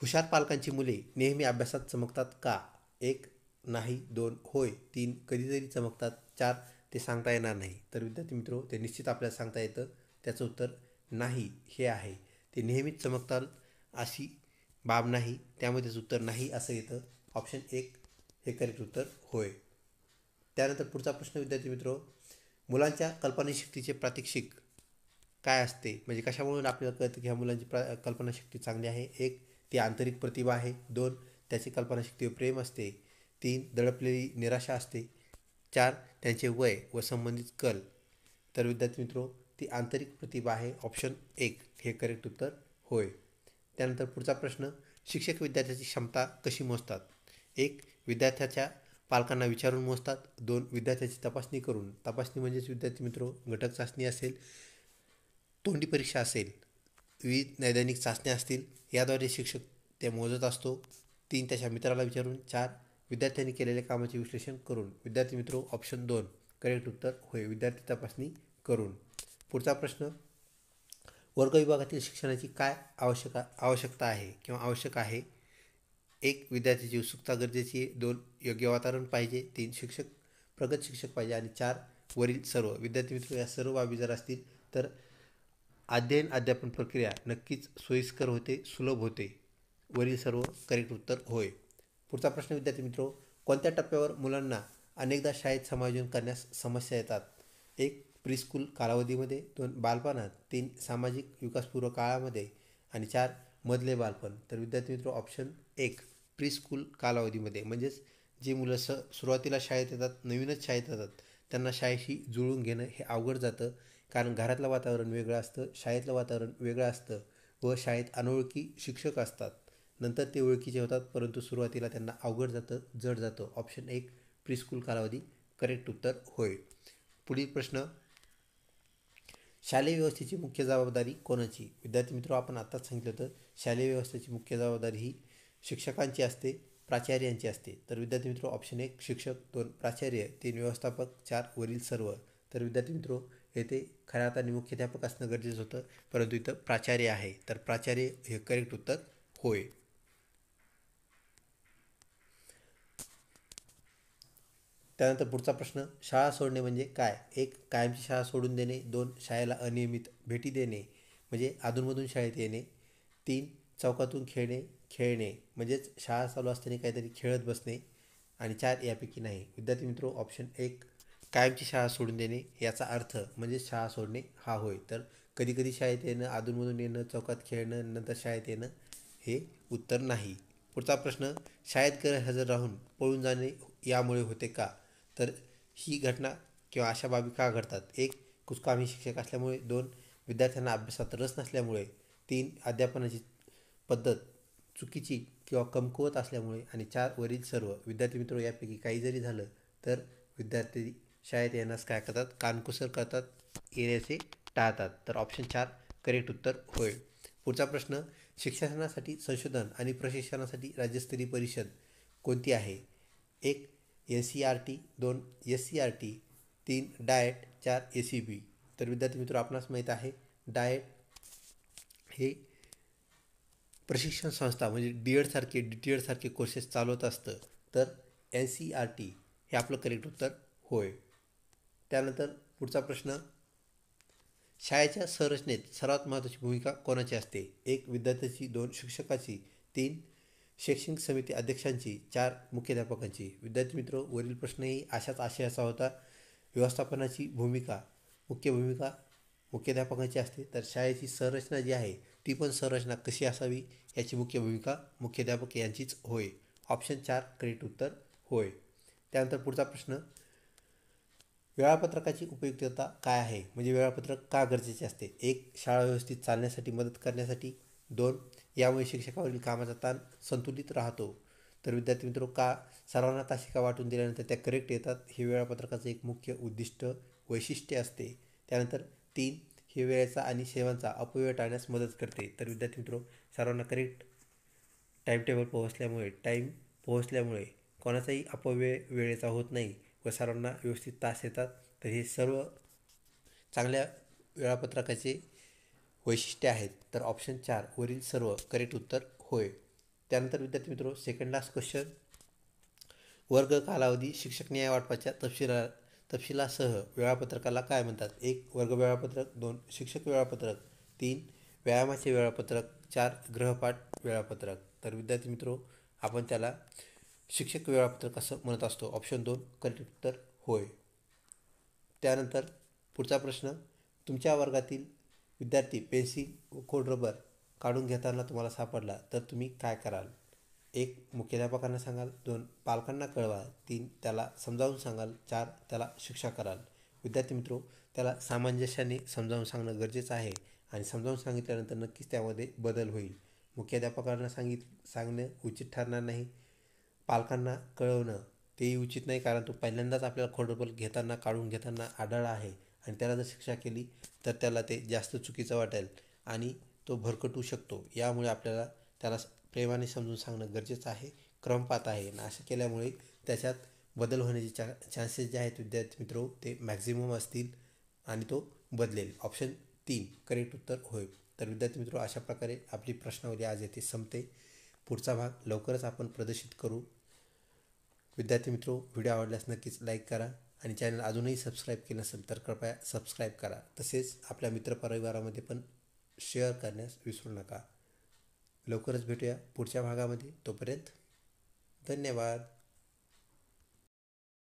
हुशार पालकांची मुले नेहमी अभ्यासात चमकतात का? 1, नाही. 2, होय. 3, कधीतरी चमकतात. 4, ते सांगता येणार नाही. तर विद्यार्थी मित्रो, ते निश्चित आपल्याला सांगता येतं. त्याचं उत्तर नाही हे आहे. ते नेहमीच चमकतात अशी बाब नाही, त्यामध्येच उत्तर नाही असं येतं. ऑप्शन 1 हे करेक्ट उत्तर होय. त्यानंतर पुढचा प्रश्न विद्यार्थी मित्रो, मुलांच्या कल्पनाशक्तीचे प्रात्यक्षिक काय असते? म्हणजे कशामुळे आपल्याला कळतं की ह्या मुलांची कल्पनाशक्ती चांगली आहे? 1, ती आंतरिक प्रतिभा आहे. 2, त्याची कल्पनाशक्तीवर प्रेम असते. 3, दडपलेली निराशा असते. 4, त्यांचे वय व संबंधित कल. तर विद्यार्थी मित्रो, ती आंतरिक प्रतिभा आहे. ऑप्शन 1 हे करेक्ट उत्तर होय. त्यानंतर पुढचा प्रश्न, शिक्षक विद्यार्थ्याची क्षमता कशी मोजतात? 1, विद्यार्थ्याच्या पालकांना विचारून मोजतात. 2, विद्यार्थ्याची तपासणी करून. तपासणी म्हणजेच विद्यार्थी मित्रो, घटक चाचणी असेल, तोंडी परीक्षा असेल, विविध नैदानिक चाचण्या असतील, याद्वारे शिक्षक ते मोजत असतो. 3, त्याच्या मित्राला विचारून. 4, विद्यार्थ्यांनी केलेल्या कामाचे विश्लेषण करून. विद्यार्थी मित्रो, ऑप्शन 2 करेक्ट उत्तर होय, विद्यार्थी तपासणी करून. पुढचा प्रश्न, वर्ग विभागातील शिक्षणाची काय आवश्यकता आहे किंवा आवश्यक आहे? 1, विद्यार्थ्याची उत्सुकता गरजेची आहे. 2, योग्य वातावरण पाहिजे. 3, प्रगत शिक्षक पाहिजे. आणि 4, वरील सर्व. विद्यार्थी मित्र, या सर्व बाबी जर असतील तर अध्यापन प्रक्रिया नक्कीच सोयीस्कर होते, सुलभ होते. वरील सर्व करेक्ट उत्तर होय. पुढचा प्रश्न विद्यार्थी मित्रो, कोणत्या टप्प्यावर मुलांना अनेकदा शाळेत समायोजन करण्यास समस्या येतात? 1, प्रीस्कूल कालावधीमध्ये. 2, बालपणात. 3, सामाजिक विकासपूर्व काळामध्ये. आणि 4, मधले बालपण. तर विद्यार्थी मित्रो, ऑप्शन 1 प्रीस्कूल कालावधीमध्ये. म्हणजेच जी मुलं सुरुवातीला शाळेत येतात, नवीनच शाळेत येतात, त्यांना शाळेशी जुळून घेणं हे अवघड जातं. कारण घरातलं वातावरण वेगळं असतं, शाळेतलं वातावरण वेगळं असतं व शाळेत अनोळखी शिक्षक असतात. नंतर ते ओळखीचे होतात, परंतु सुरुवातीला त्यांना अवघड जातं, जड जातं. ऑप्शन 1 प्रीस्कूल कालावधी करेक्ट उत्तर होय. पुढील प्रश्न, शालेय व्यवस्थेची मुख्य जबाबदारी कोणाची? विद्यार्थी मित्र, आपण आत्ताच सांगितलं होतं, शालेय व्यवस्थेची मुख्य जबाबदारी ही शिक्षकांची असते, प्राचार्यांची असते. तर विद्यार्थी मित्र, ऑप्शन 1 शिक्षक. 2, प्राचार्य. 3, व्यवस्थापक. 4, वरील सर्व. तर विद्यार्थी मित्रो, येथे खऱ्या अर्थाने मुख्याध्यापक असणं गरजेचं होतं, परंतु इथं प्राचार्य आहे. तर प्राचार्य हे करेक्ट उत्तर होय. त्यानंतर पुढचा प्रश्न, शाळा सोडणे म्हणजे काय? 1, कायमची शाळा सोडून देणे. 2, शाळेला अनियमित भेटी देणे म्हणजे अधूनमधून शाळेत येणे. 3, चौकातून खेळणे म्हणजेच शाळा चालू असताना काहीतरी खेळत बसणे. आणि 4, यापैकी नाही. विद्यार्थी मित्रो, ऑप्शन 1 कायमची शाळा सोडून देणे याचा अर्थ म्हणजे शाळा सोडणे हा होय. तर कधी कधी शाळेत येणं, अधूनमधून येणं, चौकात खेळणं, नंतर शाळेत येणं हे उत्तर नाही. पुढचा प्रश्न, शाळेत गैरहजर राहून पळून जाणे यामुळे होते का? तर ही घटना किंवा अशा बाबी का घडतात? 1, कुचकामी शिक्षक असल्यामुळे. 2, विद्यार्थ्यांना अभ्यासात रस नसल्यामुळे. 3, अध्यापनाची पद्धत चुकीची किंवा कमकुवत असल्यामुळे. आणि 4, वरील सर्व. विद्यार्थी मित्र, यापैकी काही जरी झालं तर विद्यार्थी शाळेत येण्यास काय करतात? कानकुसर करतात, येण्याचे टाळतात. तर ऑप्शन 4 करेक्ट उत्तर होय. पुढचा प्रश्न, शिक्षणासाठी संशोधन आणि प्रशिक्षणासाठी राज्यस्तरीय परिषद कोणती आहे? 1, NCERT. 2, SCERT. 3, डाएट. 4, ACB. तर विद्यार्थी मित्र, आपणास माहीत आहे डाएट हे प्रशिक्षण संस्था म्हणजे DED सारखे कोर्सेस चालवत असतं. तर NCERT हे आपलं करेक्ट उत्तर होय. त्यानंतर पुढचा प्रश्न, शाळेच्या संरचनेत सर्वात महत्त्वाची भूमिका कोणाची असते? 1. विद्यार्थ्याची, 2. शिक्षकाची, 3. शैक्षणिक समिती अध्यक्षांची, 4. मुख्याध्यापकांची. विद्यार्थी मित्र, वरील प्रश्नही अशाच आशयाचा होता. व्यवस्थापनाची भूमिका, मुख्य भूमिका मुख्याध्यापकांची असते, तर शाळेची संरचना जी आहे ती पण संरचना कशी असावी याची मुख्य भूमिका मुख्याध्यापक यांचीच होय. ऑप्शन 4 करेक्ट उत्तर होय. त्यानंतर पुढचा प्रश्न, वेळापत्रकाची उपयुक्तता काय आहे? म्हणजे वेळापत्रक का गरजेचे असते? 1. शाळा व्यवस्थित चालण्यासाठी मदत करण्यासाठी, 2. यामुळे शिक्षकावरील कामाचा ताण संतुलित राहतो. तर विद्यार्थी मित्र, का सर्वांना तासिका वाटून दिल्यानंतर त्या करेक्ट येतात, हे वेळापत्रकाचं एक मुख्य उद्दिष्ट वैशिष्ट्य असते. त्यानंतर 3. हे वेळेचा आणि सेवांचा अपव्यय टाळण्यास मदत करते. तर विद्यार्थी मित्र, सर्वांना करेक्ट टाईम पोहोचल्यामुळे कोणाचाही अपव्यय वेळेचा होत नाही व सर्वांना व्यवस्थित तास येतात. तर हे सर्व चांगल्या वेळापत्रकाचे वैशिष्ट्य आहेत. तर ऑप्शन 4 वरील सर्व करेक्ट उत्तर होय. त्यानंतर विद्यार्थी मित्र, सेकंड लास्ट क्वेश्चन, वर्ग कालावधी शिक्षक न्याय वाटपाच्या तपशिलासह वेळापत्रकाला काय म्हणतात? 1. वर्ग वेळापत्रक, 2. शिक्षक वेळापत्रक, 3. व्यायामाचे वेळापत्रक, 4. गृहपाठ वेळापत्रक. तर विद्यार्थी मित्र, आपण त्याला शिक्षक वेळापत्रक असं म्हणत असतो. ऑप्शन 2 करेक्ट उत्तर होय. त्यानंतर पुढचा प्रश्न, तुमच्या वर्गातील विद्यार्थी पेन्सिल व खोड रबर काढून घेताना तुम्हाला सापडला तर तुम्ही काय कराल? 1. मुख्याध्यापकांना सांगाल, 2. पालकांना कळवाल, 3. त्याला समजावून सांगाल, 4. त्याला शिक्षा कराल. विद्यार्थी मित्र, त्याला सामंजस्याने समजावून सांगणं गरजेचं आहे आणि समजावून सांगितल्यानंतर नक्कीच त्यामध्ये बदल होईल. मुख्याध्यापकांना सांगणं उचित ठरणार नाही. पालकांना कळवणं तेही उचित नाही, कारण तो पहिल्यांदाच आपल्याला खोडरबर काढून घेताना आढळला आहे आणि त्याला जर शिक्षा केली तर त्याला ते जास्त चुकीचं वाटेल आणि तो भरकटू शकतो. यामुळे आपल्याला त्याला प्रेमाने समजून सांगणं गरजेचं आहे, क्रमपात आहे आणि असं केल्यामुळे त्याच्यात बदल होण्याचे चान्सेस जे आहेत विद्यार्थी मित्र ते मॅक्झिमम असतील आणि तो बदलेल. ऑप्शन 3 करेक्ट उत्तर होय. तर विद्यार्थी मित्र, अशा प्रकारे आपली प्रश्नावली आज येथे संपते. पुढचा भाग लवकरच आपण प्रदर्शित करू. विद्यार्थी मित्र, व्हिडिओ आवडल्यास नक्कीच लाईक करा आणि चॅनल अजूनही सबस्क्राईब केलं नसेल तर कृपया सबस्क्राईब करा. तसेच आपल्या मित्रपरिवारामध्ये पण शेअर करण्यास विसरू नका. लवकरच भेटूया पुढच्या भागामध्ये. तोपर्यंत धन्यवाद.